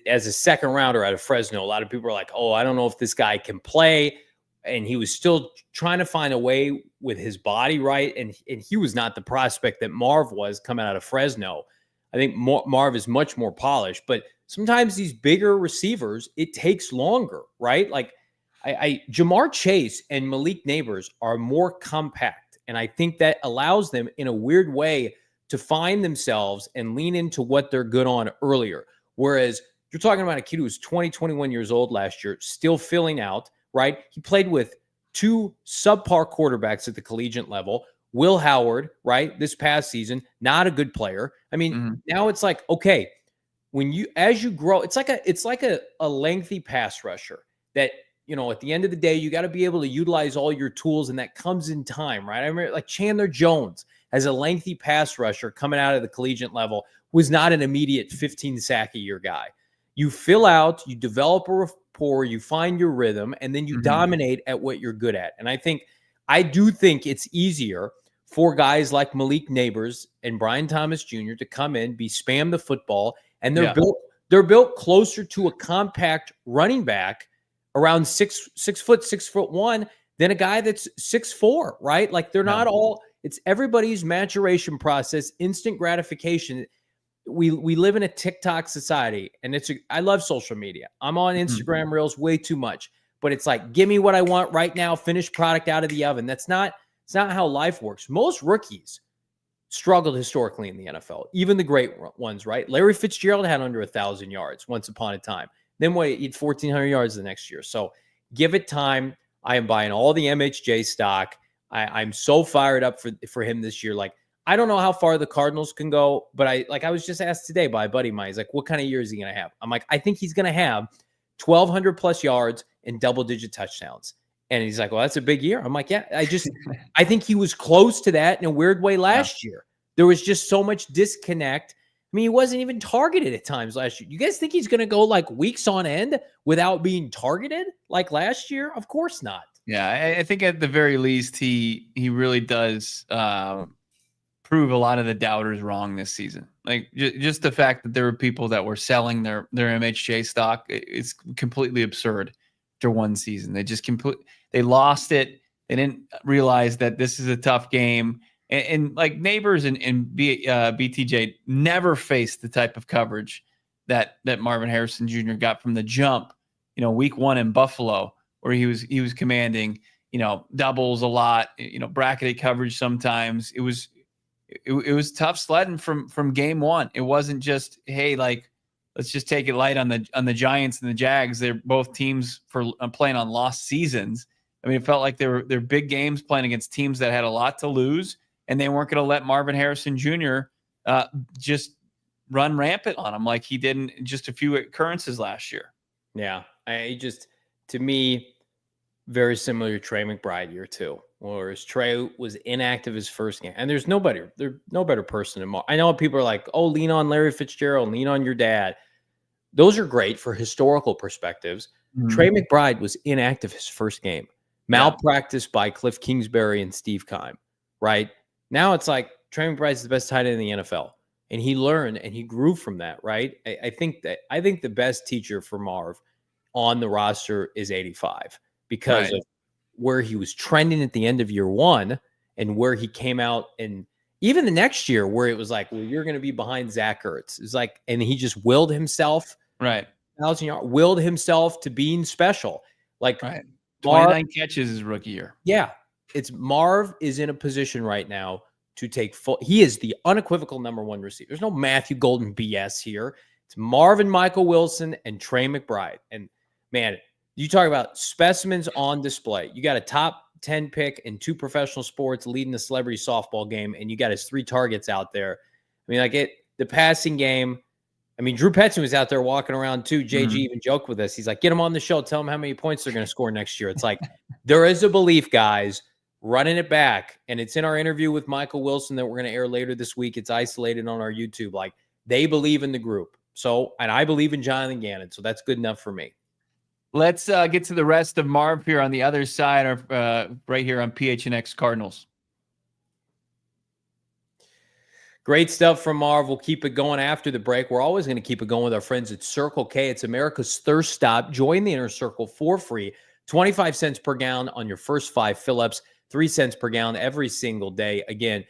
as a second rounder out of Fresno, a lot of people are like, oh, I don't know if this guy can play. And he was still trying to find a way with his body, right? And he was not the prospect that Marv was coming out of Fresno. I think Marv is much more polished, but sometimes these bigger receivers, it takes longer, right? Like, Jamar Chase and Malik Neighbors are more compact, and I think that allows them in a weird way to find themselves and lean into what they're good on earlier. Whereas you're talking about a kid who was 21 years old last year, still filling out, right? He played with 2 subpar quarterbacks at the collegiate level. Will Howard, right, this past season, not a good player. I mean, now it's like, okay, as you grow, it's like a lengthy pass rusher that, at the end of the day, you got to be able to utilize all your tools, and that comes in time, right? I remember like Chandler Jones as a lengthy pass rusher coming out of the collegiate level was not an immediate 15 sack a year guy. You fill out, you develop a rapport, you find your rhythm, and then you dominate at what you're good at. And I do think it's easier for guys like Malik Neighbors and Brian Thomas Jr. to come in, spam the football, and they're built closer to a compact running back around 6 foot, 6'1", than a guy that's 6'4", right? Like they're not all, it's everybody's maturation process, instant gratification. We live in a TikTok society, and I love social media. I'm on Instagram Reels way too much, but it's like, give me what I want right now, finished product out of the oven. It's not how life works. Most rookies struggled historically in the NFL, even the great ones, right? Larry Fitzgerald had under 1,000 yards once upon a time. Then he had 1,400 yards the next year. So give it time. I am buying all the MHJ stock. I'm so fired up for him this year. Like, I don't know how far the Cardinals can go, but I was just asked today by a buddy of mine. He's like, what kind of year is he going to have? I'm like, I think he's going to have 1,200 plus yards and double-digit touchdowns. And he's like, well, that's a big year. I'm like, yeah, I think he was close to that in a weird way last year. There was just so much disconnect. I mean, he wasn't even targeted at times last year. You guys think he's going to go like weeks on end without being targeted like last year? Of course not. Yeah, I think at the very least, he really does prove a lot of the doubters wrong this season. Like just the fact that there were people that were selling their MHJ stock is completely absurd after one season. They lost it. They didn't realize that this is a tough game. And like Neighbors and BTJ never faced the type of coverage that Marvin Harrison Jr. got from the jump, week 1 in Buffalo, where he was commanding, doubles a lot, bracketed coverage sometimes. It was tough sledding from game 1. It wasn't just, hey, like, let's just take it light on the Giants and the Jags. They're both teams for playing on lost seasons. I mean, it felt like they're big games playing against teams that had a lot to lose, and they weren't going to let Marvin Harrison Jr. Just run rampant on him like he did in just a few occurrences last year. Yeah, to me, very similar to Trey McBride year 2, whereas Trey was inactive his first game, and there's no better person than Marv. I know people are like, oh, lean on Larry Fitzgerald, lean on your dad. Those are great for historical perspectives. Mm-hmm. Trey McBride was inactive his first game, malpractice by Cliff Kingsbury and Steve Keim. Right now, it's like Trey McBride's the best tight end in the NFL, and he learned and he grew from that. Right, I think the best teacher for Marv on the roster is 85 because of where he was trending at the end of year 1 and where he came out, and even the next year where it was like, well, you're going to be behind Zach Ertz. It's like, and he just willed himself, willed himself to being special. Like 29 catches his rookie year. Yeah. Marv is in a position right now to take he is the unequivocal number 1 receiver. There's no Matthew Golden BS here. It's Marvin Michael Wilson and Trey McBride. And man, you talk about specimens on display. You got a top 10 pick in 2 professional sports leading the celebrity softball game, and you got his 3 targets out there. I mean, the passing game. I mean, Drew Petzing was out there walking around too. JG even joked with us. He's like, get him on the show. Tell him how many points they're going to score next year. It's like, there is a belief, guys, running it back. And it's in our interview with Michael Wilson that we're going to air later this week. It's isolated on our YouTube. Like, they believe in the group. So, and I believe in Jonathan Gannon. So that's good enough for me. Let's get to the rest of Marv here on the other side, right here on PHNX Cardinals. Great stuff from Marv. We'll keep it going after the break. We're always going to keep it going with our friends at Circle K. It's America's thirst stop. Join the Inner Circle for free. 25 cents per gallon on your first 5 fill-ups. 3 cents per gallon every single day. Again,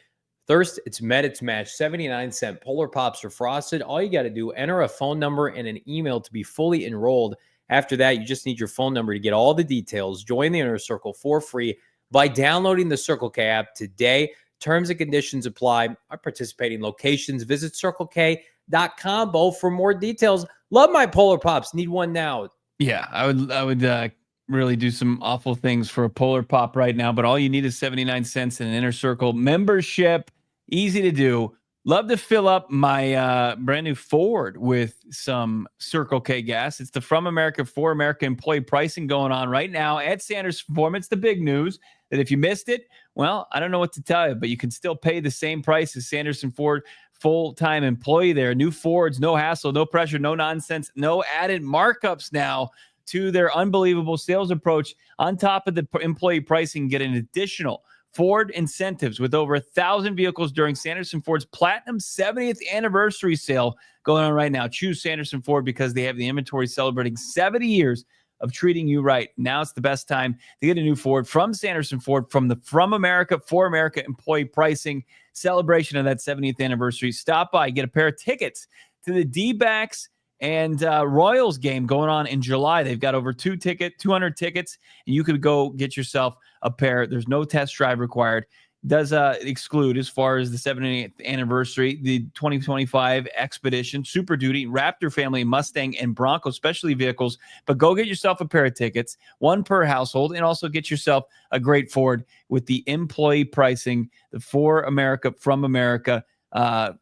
thirst, it's met, it's matched. 79-cent Polar Pops are frosted. All you got to do, enter a phone number and an email to be fully enrolled. After that, you just need your phone number to get all the details. Join the Inner Circle for free by downloading the Circle K app today. Terms and conditions apply. Our participating locations. Visit CircleK.com for more details. Love my Polar Pops. Need one now. Yeah, I would really do some awful things for a Polar Pop right now, but all you need is 79 cents and an Inner Circle membership. Easy to do. Love to fill up my brand new Ford with some Circle K gas. It's the From America for America employee pricing going on right now at Sanderson Ford. It's the big news that if you missed it, well, I don't know what to tell you, but you can still pay the same price as Sanderson Ford full-time employee there. New Fords, no hassle, no pressure, no nonsense, no added markups now to their unbelievable sales approach. On top of the employee pricing, get an additional Ford incentives with over 1,000 vehicles during Sanderson Ford's Platinum 70th anniversary sale going on right now. Choose Sanderson Ford because they have the inventory celebrating 70 years of treating you right. Now it's the best time to get a new Ford from Sanderson Ford from the From America for America employee pricing celebration of that 70th anniversary. Stop by, get a pair of tickets to the D-backs and Royals game going on in July. They've got over 200 tickets, and you could go get yourself a pair. There's no test drive required. does exclude, as far as the 70th anniversary, the 2025 Expedition, Super Duty, Raptor family, Mustang, and Bronco specialty vehicles. But go get yourself a pair of tickets, one per household, and also get yourself a great Ford with the employee pricing, the For America, from America,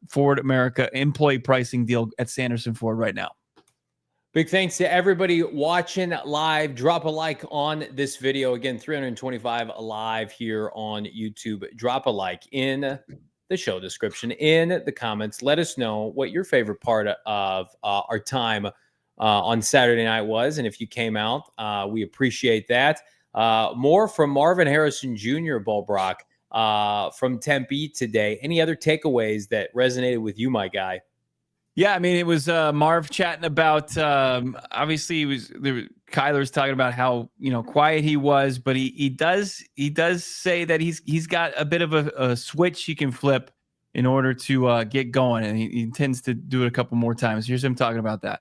Ford America employee pricing deal at Sanderson Ford right now. Big thanks to everybody watching live. Drop a like on this video. Again, 325 live here on YouTube. Drop a like in the show description, in the comments. Let us know what your favorite part of our time on Saturday night was. And if you came out, we appreciate that. More from Marvin Harrison Jr., Brack, from Tempe today. Any other takeaways that resonated with you, my guy? Yeah, I mean, it was Marv chatting about, obviously Kyler's talking about how, quiet he was, but he does say that he's got a bit of a switch he can flip in order to get going, and he intends to do it a couple more times. Here's him talking about that.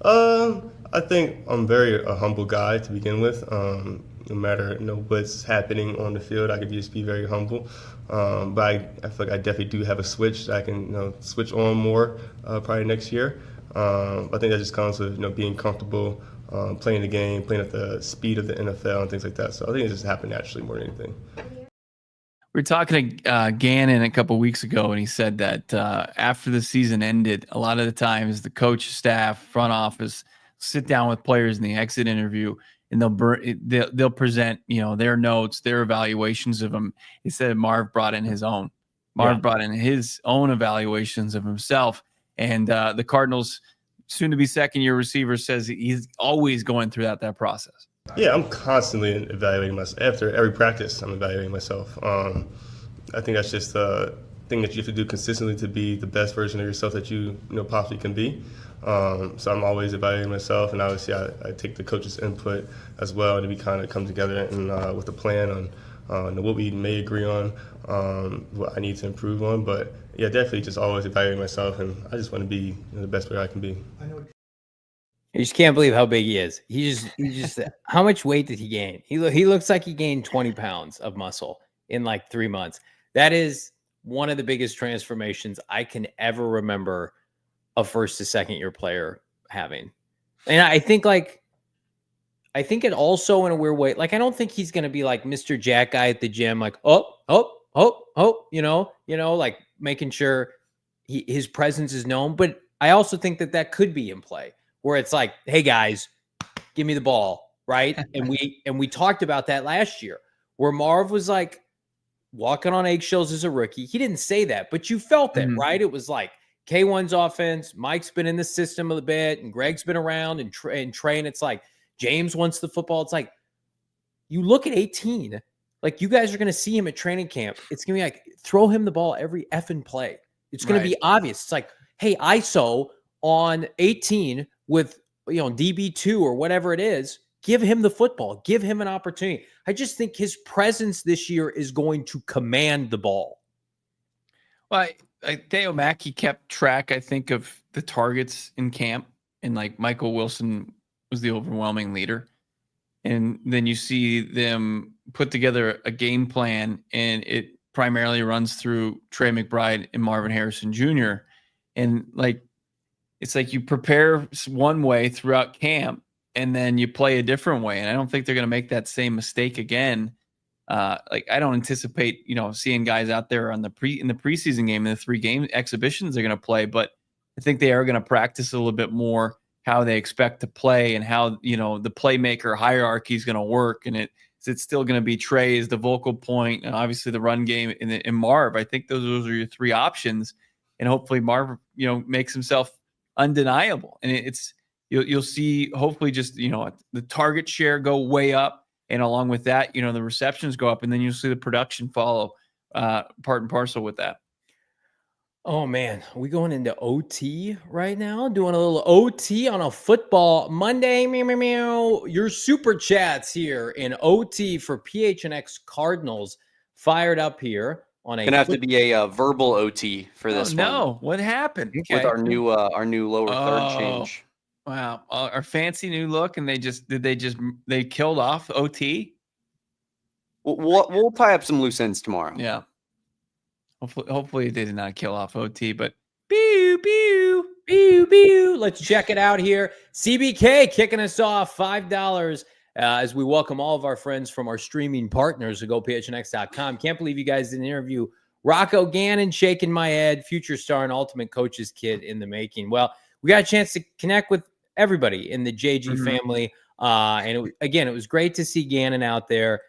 I think I'm a humble guy to begin with. No matter what's happening on the field, I could just be very humble. But I feel like I definitely do have a switch that I can switch on more probably next year. I think that just comes with being comfortable playing the game, playing at the speed of the NFL and things like that. So I think it just happened naturally more than anything. We were talking to Gannon a couple weeks ago, and he said that after the season ended, a lot of the times the coach, staff, front office sit down with players in the exit interview, and they'll present their notes, their evaluations of him. He said Marv brought in his own. Brought in his own evaluations of himself, and the Cardinals' soon-to-be second-year receiver says he's always going through that process. Yeah, I'm constantly evaluating myself. After every practice, I'm evaluating myself. I think that's just a thing that you have to do consistently to be the best version of yourself that you possibly can be. So I'm always evaluating myself, and obviously I take the coach's input as well, and we kind of come together and with a plan on what we may agree on, what I need to improve on. But yeah, definitely just always evaluating myself, and I just want to be the best player I can be. You just can't believe how big he is. He just how much weight did he gain? He looks like he gained 20 pounds of muscle in like 3 months. That is one of the biggest transformations I can ever remember a first to second year player having. And I think it also in a weird way, like I don't think he's going to be like Mr. Jack guy at the gym, like, like making sure his presence is known. But I also think that could be in play, where it's like, hey guys, give me the ball, right? and we talked about that last year, where Marv was like walking on eggshells as a rookie. He didn't say that, but you felt it, right? It was like K1's offense, Mike's been in the system a bit, and Greg's been around, and Trey, and it's like James wants the football. It's like, you look at 18, like you guys are going to see him at training camp. It's going to be like, throw him the ball every effing play. It's going to be obvious. It's like, hey, ISO on 18 with DB2 or whatever it is, give him the football, give him an opportunity. I just think his presence this year is going to command the ball. Well, Theo Mackey kept track, I think, of the targets in camp, and like Michael Wilson was the overwhelming leader. And then you see them put together a game plan, and it primarily runs through Trey McBride and Marvin Harrison Jr. And like, it's like you prepare one way throughout camp, and then you play a different way. And I don't think they're going to make that same mistake again. Like I don't anticipate, seeing guys out there in the preseason game, in the 3 game exhibitions they're going to play, but I think they are going to practice a little bit more how they expect to play and how, the playmaker hierarchy is going to work. And it's still going to be Trey as the vocal point, and obviously the run game in Marv. I think those are your 3 options, and hopefully Marv, makes himself undeniable. And you'll see hopefully just, the target share go way up. And along with that, the receptions go up, and then you'll see the production follow part and parcel with that. Oh, man. Are we going into OT right now? Doing a little OT on a football Monday. Meow, meow, meow. Your super chats here in OT for PHNX Cardinals fired up here on a. Gonna have to be a verbal OT for this one. No, what happened? With our new lower third change. Wow. Our fancy new look, and they killed off OT? We'll tie up some loose ends tomorrow. Yeah. Hopefully they did not kill off OT, but pew, pew. Pew, pew. Let's check it out here. CBK kicking us off, $5 as we welcome all of our friends from our streaming partners to GoPHNX.com. Can't believe you guys didn't interview Rocco Gannon, shaking my head, future star and ultimate coach's kid in the making. Well, we got a chance to connect with everybody in the JG family. And it was great to see Gannon out there.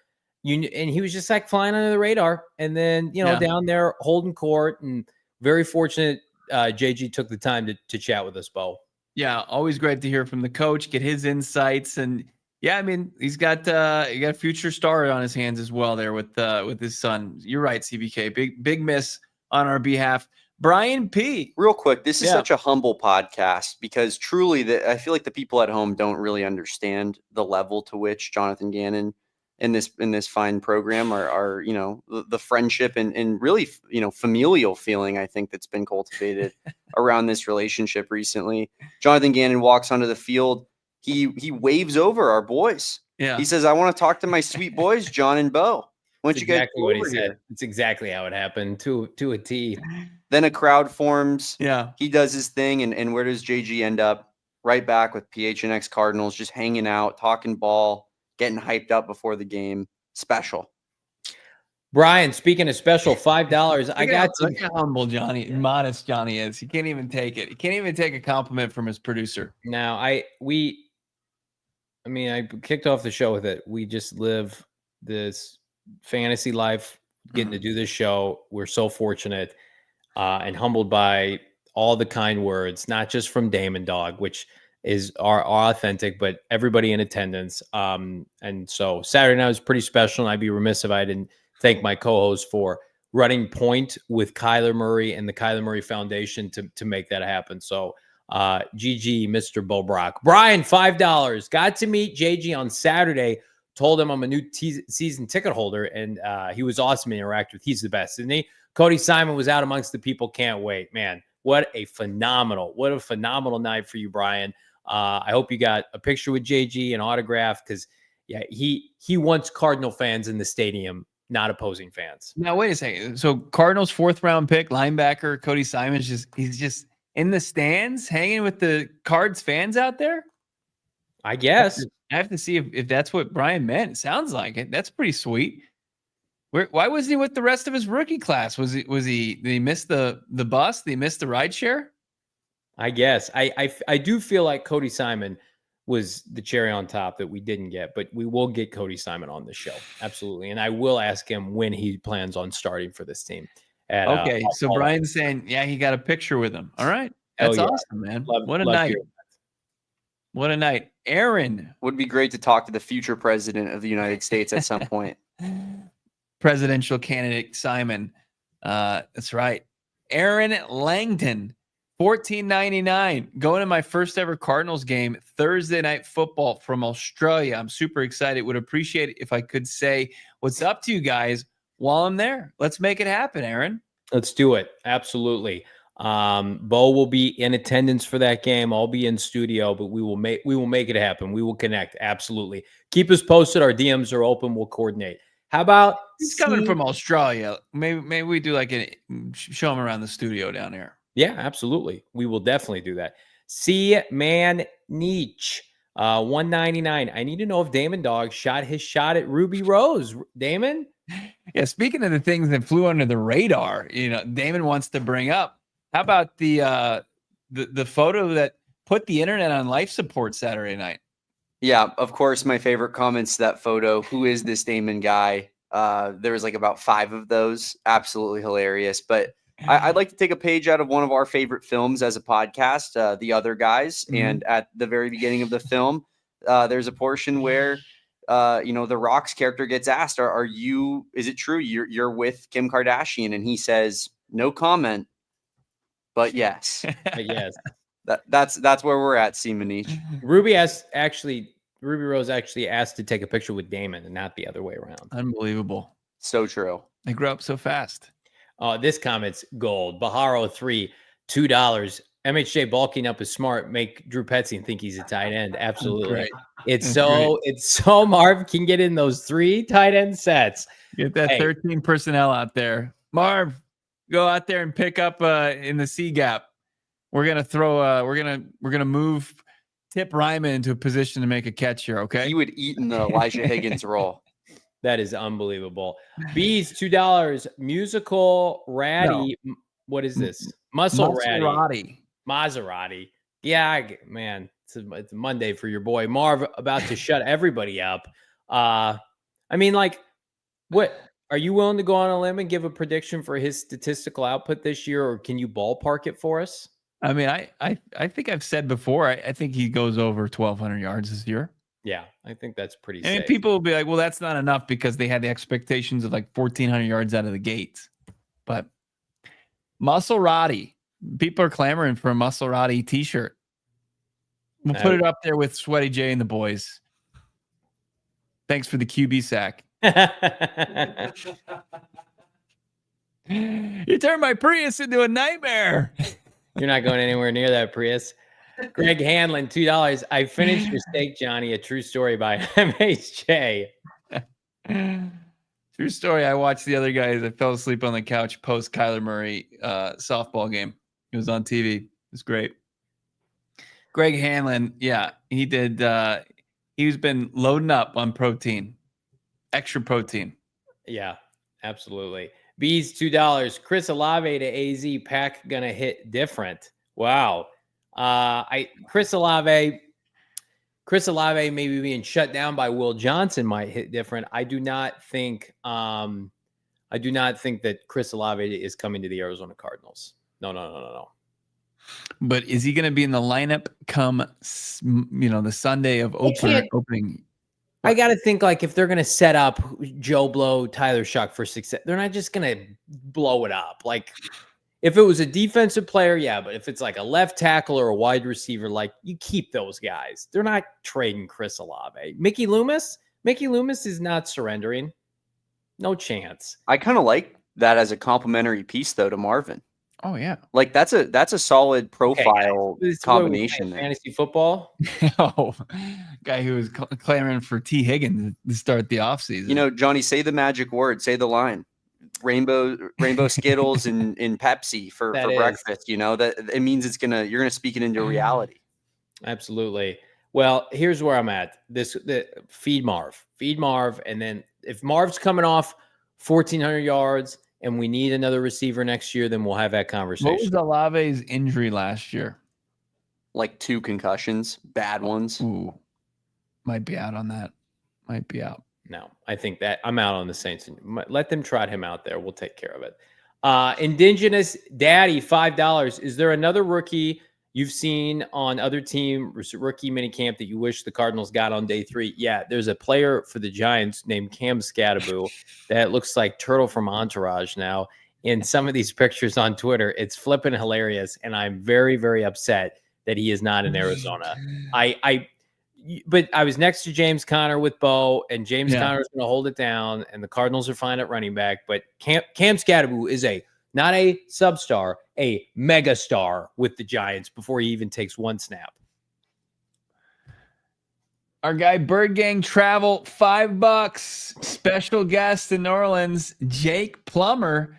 And he was just like flying under the radar. And then, down there holding court, and very fortunate JG took the time to chat with us, Bo. Yeah, always great to hear from the coach, get his insights. And yeah, I mean, he's got a future star on his hands as well there with his son. You're right, CBK. Big miss on our behalf. Brian P. Real quick, this is such a humble podcast because truly I feel like the people at home don't really understand the level to which Jonathan Gannon in this fine program are the friendship and really, familial feeling, I think, that's been cultivated around this relationship recently. Jonathan Gannon walks onto the field. He waves over our boys. Yeah. He says, "I want to talk to my sweet boys, John and Bo. Why don't you guys exactly what he said. It's exactly how it happened to a T. Then a crowd forms. Yeah. He does his thing. And where does JG end up? Right back with PHNX Cardinals, just hanging out, talking ball, getting hyped up before the game. Special. Brian, speaking of special, $5. Look how humble modest Johnny is. He can't even take it. He can't even take a compliment from his producer. Now, I kicked off the show with it. We just live this fantasy life, getting to do this show. We're so fortunate and humbled by all the kind words, not just from Damon, Dawg, which are authentic, but everybody in attendance. And so Saturday night was pretty special, and I'd be remiss if I didn't thank my co-host for running point with Kyler Murray and the Kyler Murray Foundation to make that happen. So GG, Mr. Bo Brack. Brian, $5. Got to meet JG on Saturday. Told him I'm a new season ticket holder, and he was awesome to interact with. He's the best, isn't he? Cody Simon was out amongst the people. Can't wait, man. What a phenomenal night for you, Brian. I hope you got a picture with JG, an autograph, because he wants Cardinal fans in the stadium, not opposing fans. Now wait a second. So Cardinals 4th round pick linebacker Cody Simon's he's just in the stands hanging with the Cards fans out there. I guess I have to see if that's what Brian meant. It sounds like it. That's pretty sweet. Why wasn't he with the rest of his rookie class? Did he miss the bus? Did he miss the ride share? I guess. I do feel like Cody Simon was the cherry on top that we didn't get, but we will get Cody Simon on the show. Absolutely. And I will ask him when he plans on starting for this team. Okay. So Brian's saying, he got a picture with him. All right. That's awesome, man. What a night. What a night. Aaron. Would be great to talk to the future president of the United States at some point. Presidential candidate Simon. That's right. Aaron Langton, $14.99. Going to my first ever Cardinals game, Thursday Night Football from Australia. I'm super excited. Would appreciate it if I could say what's up to you guys while I'm there. Let's make it happen, Aaron. Let's do it. Absolutely. Bo will be in attendance for that game. I'll be in studio, but we will make it happen. We will connect. Absolutely. Keep us posted. Our DMs are open. We'll coordinate. How about he's coming from Australia? Maybe we do show him around the studio down here. Yeah, absolutely. We will definitely do that. C-Man Nietzsche, $1.99. I need to know if Damon Dawg shot his shot at Ruby Rose. Damon? Yeah, speaking of the things that flew under the radar, Damon wants to bring up. How about the photo that put the internet on life support Saturday night? Yeah, of course, my favorite comments to that photo. Who is this Damon guy? There was about 5 of those. Absolutely hilarious. But I'd like to take a page out of one of our favorite films as a podcast, The Other Guys. Mm-hmm. And at the very beginning of the film, there's a portion where, The Rock's character gets asked, is it true you're with Kim Kardashian? And he says, no comment, but yes. Yes. That's where we're at, Seamanich. Ruby Rose actually asked to take a picture with Damon and not the other way around. Unbelievable. So true. They grew up so fast. This comment's gold. Baharo 3, $2. MHJ bulking up is smart. Make Drew Petzing think he's a tight end. Absolutely. Great. It's That's so Marv can get in those 3 tight end sets. Get that Hey. 13 personnel out there. Marv, go out there and pick up in the C gap. We're gonna throw. We're gonna move Tip Ryman into a position to make a catch here. Okay. He would eat in the Elijah Higgins role. That is unbelievable. Bees, $2. Musical Ratty. What is this? Muscle Ratty. Maserati. Yeah, man. It's a Monday for your boy Marv, about to shut everybody up. I mean, like, what are you willing to go on a limb and give a prediction for his statistical output this year, or can you ballpark it for us? I mean, I think I've said before, I think he goes over 1,200 yards this year. Yeah, I think that's pretty And safe. people will be like, well, that's not enough because they had the expectations of like 1,400 yards out of the gates. But Maserati, people are clamoring for a Maserati t-shirt. We'll put it up there with Sweaty J and the boys. Thanks for the QB sack. You turned my Prius into a nightmare. You're not going anywhere near that Prius. Greg Hanlon, $2. I finished your steak, Johnny. A true story by MHJ. True story. I watched the other guys. I fell asleep on the couch post Kyler Murray softball game. It was on TV. It was great. Greg Hanlon, yeah, he did. He's been loading up on protein, extra protein. Yeah, absolutely. Bees, $2. Chris Olave to AZ. Pack gonna hit different. Wow. Chris Olave maybe being shut down by Will Johnson might hit different. I do not think that Chris Olave is coming to the Arizona Cardinals. No. But is he going to be in the lineup come, the Sunday of opening? I got to think, like, if they're going to set up Joe Blow, Tyler Shuck for success, they're not just going to blow it up. Like, if it was a defensive player, yeah, but if it's like a left tackle or a wide receiver, like, you keep those guys. They're not trading Chris Olave. Mickey Loomis is not surrendering. No chance. I kind of like that as a complimentary piece, though, to Marvin. Oh yeah, like that's a solid profile combination. Fantasy football. Oh, guy who was clamoring for T. Higgins to start the offseason. You know, Johnny, say the magic word, say the line. Rainbow Skittles and Pepsi for breakfast. You know that it means you're gonna speak it into reality. Absolutely. Well, here's where I'm at. Feed Marv, and then if Marv's coming off 1,400 yards. And we need another receiver next year, then we'll have that conversation. What was Olave's injury last year? Like 2 concussions, bad ones. Ooh, might be out on that. Might be out. No, I think that I'm out on the Saints. Let them trot him out there. We'll take care of it. Indigenous Daddy, $5. Is there another rookie you've seen on other team rookie minicamp that you wish the Cardinals got on day 3? Yeah, there's a player for the Giants named Cam Scattaboo that looks like Turtle from Entourage now. In some of these pictures on Twitter, it's flipping hilarious, and I'm very, very upset that he is not in Arizona. But I was next to James Conner with Bo, and James Conner is going to hold it down, and the Cardinals are fine at running back. But Cam Scattaboo is not a substar, a mega star with the Giants before he even takes one snap. Our guy Bird Gang Travel, $5. Special guest in New Orleans, Jake Plummer.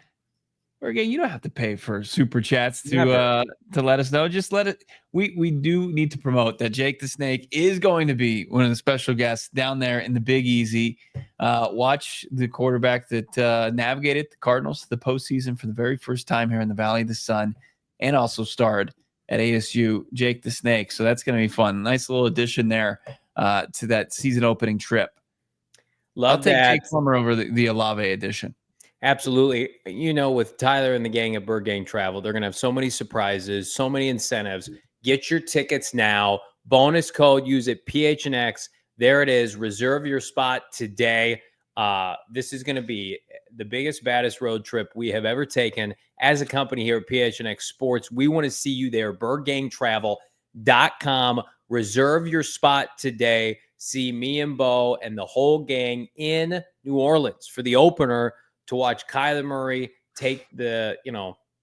Bird Gang, you don't have to pay for super chats to let us know. Just let it. We do need to promote that Jake the Snake is going to be one of the special guests down there in the Big Easy. Watch the quarterback that navigated the Cardinals to the postseason for the very first time here in the Valley of the Sun, and also starred at ASU, Jake the Snake. So that's going to be fun. Nice little addition there to that season opening trip. I'll take Jake Plummer over the Olave edition. Absolutely. You know, with Tyler and the gang at Bird Gang Travel, they're going to have so many surprises, so many incentives. Get your tickets now. Bonus code, use it, PHNX. There it is. Reserve your spot today. This is going to be the biggest, baddest road trip we have ever taken as a company here at PHNX Sports. We want to see you there. birdgangtravel.com. Reserve your spot today. See me and Bo and the whole gang in New Orleans for the opener to watch Kyler Murray take the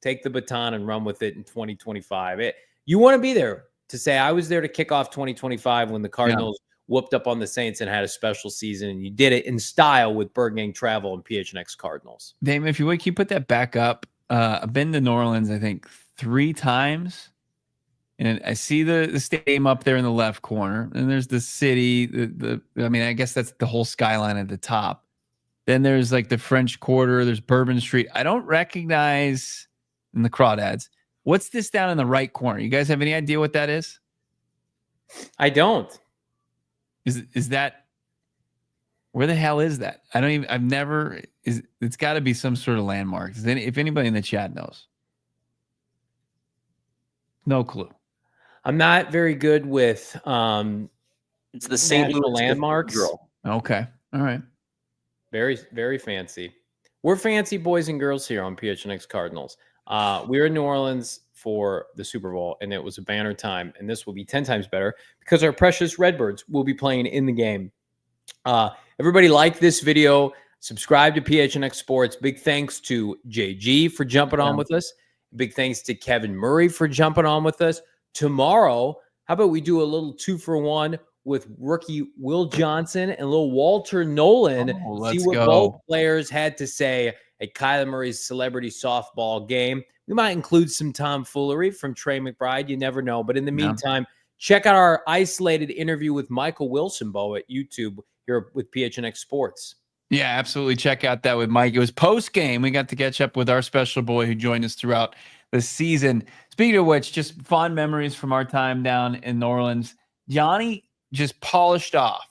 baton and run with it in 2025. You want to be there to say, I was there to kick off 2025 when the Cardinals whooped up on the Saints and had a special season, and you did it in style with Bird Gang Travel and PHNX Cardinals. Damon, if you would, can you put that back up? I've been to New Orleans, I think, 3 times. And I see the stadium up there in the left corner. And there's the city. I mean, I guess that's the whole skyline at the top. Then there's like the French Quarter. There's Bourbon Street. I don't recognize in the crawdads. What's this down in the right corner? You guys have any idea what that is? I don't. Is that, where the hell is that? It's got to be some sort of landmark. If anybody in the chat knows. No clue. I'm not very good with it's the St. Louis landmarks. Okay. All right. Very, very fancy. We're fancy boys and girls here on PHNX Cardinals. We were in New Orleans for the Super Bowl, and it was a banner time. And this will be 10 times better because our precious Redbirds will be playing in the game. Everybody like this video. Subscribe to PHNX Sports. Big thanks to JG for jumping on with us. Big thanks to Kevin Murray for jumping on with us. Tomorrow, how about we do a little 2-for-1 with rookie Will Johnson and little Walter Nolen. See what both players had to say at Kyler Murray's celebrity softball game. We might include some tomfoolery from Trey McBride. You never know. But in the meantime, check out our isolated interview with Michael Wilson, Bo, at YouTube here with PHNX Sports. Yeah, absolutely. Check out that with Mike. It was post-game. We got to catch up with our special boy who joined us throughout the season. Speaking of which, just fond memories from our time down in New Orleans. Johnny just polished off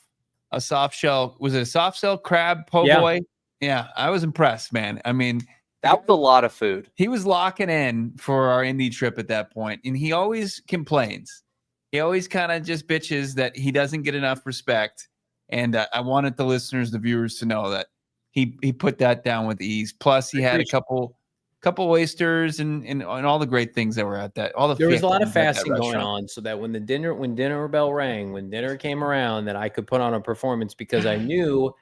a soft shell. Was it a soft shell crab po' boy? Yeah, I was impressed, man. I mean, that was a lot of food. He was locking in for our Indy trip at that point, and he always complains. He always kind of just bitches that he doesn't get enough respect. And I wanted the listeners, the viewers, to know that he put that down with ease. Plus, he had a couple oysters and all the great things that were at that. There was a lot of fasting going on, so that when dinner bell rang, when dinner came around, that I could put on a performance because I knew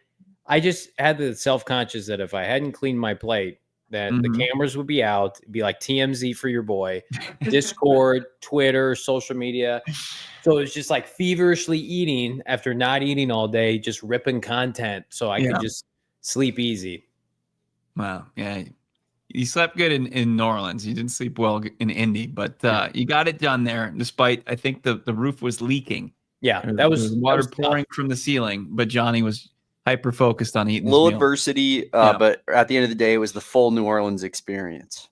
I just had the self-conscious that if I hadn't cleaned my plate, that the cameras would be out. It'd be like TMZ for your boy, Discord, Twitter, social media. So it was just like feverishly eating after not eating all day, just ripping content so I could just sleep easy. Wow. Yeah. You slept good in New Orleans. You didn't sleep well in Indy, but you got it done there despite, I think the roof was leaking. Yeah. There was water pouring from the ceiling, but Johnny was hyper focused on eating. A little adversity, but at the end of the day, it was the full New Orleans experience.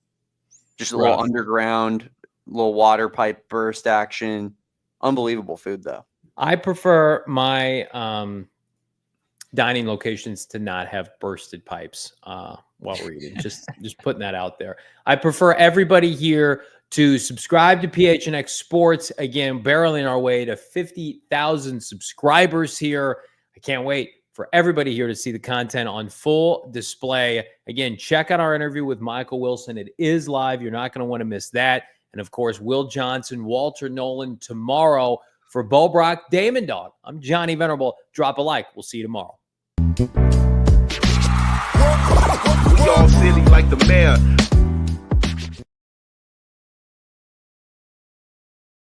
Just a little underground, little water pipe burst action. Unbelievable food, though. I prefer my dining locations to not have bursted pipes while we're eating. Just putting that out there. I prefer everybody here to subscribe to PHNX Sports. Again, barreling our way to 50,000 subscribers here. I can't wait for everybody here to see the content on full display. Again, check out our interview with Michael Wilson. It is live. You're not going to want to miss that. And, of course, Will Johnson, Walter Nolen tomorrow. For Bo, Brack, Damon, Dawg, I'm Johnny Venerable. Drop a like. We'll see you tomorrow. We all silly like the mayor.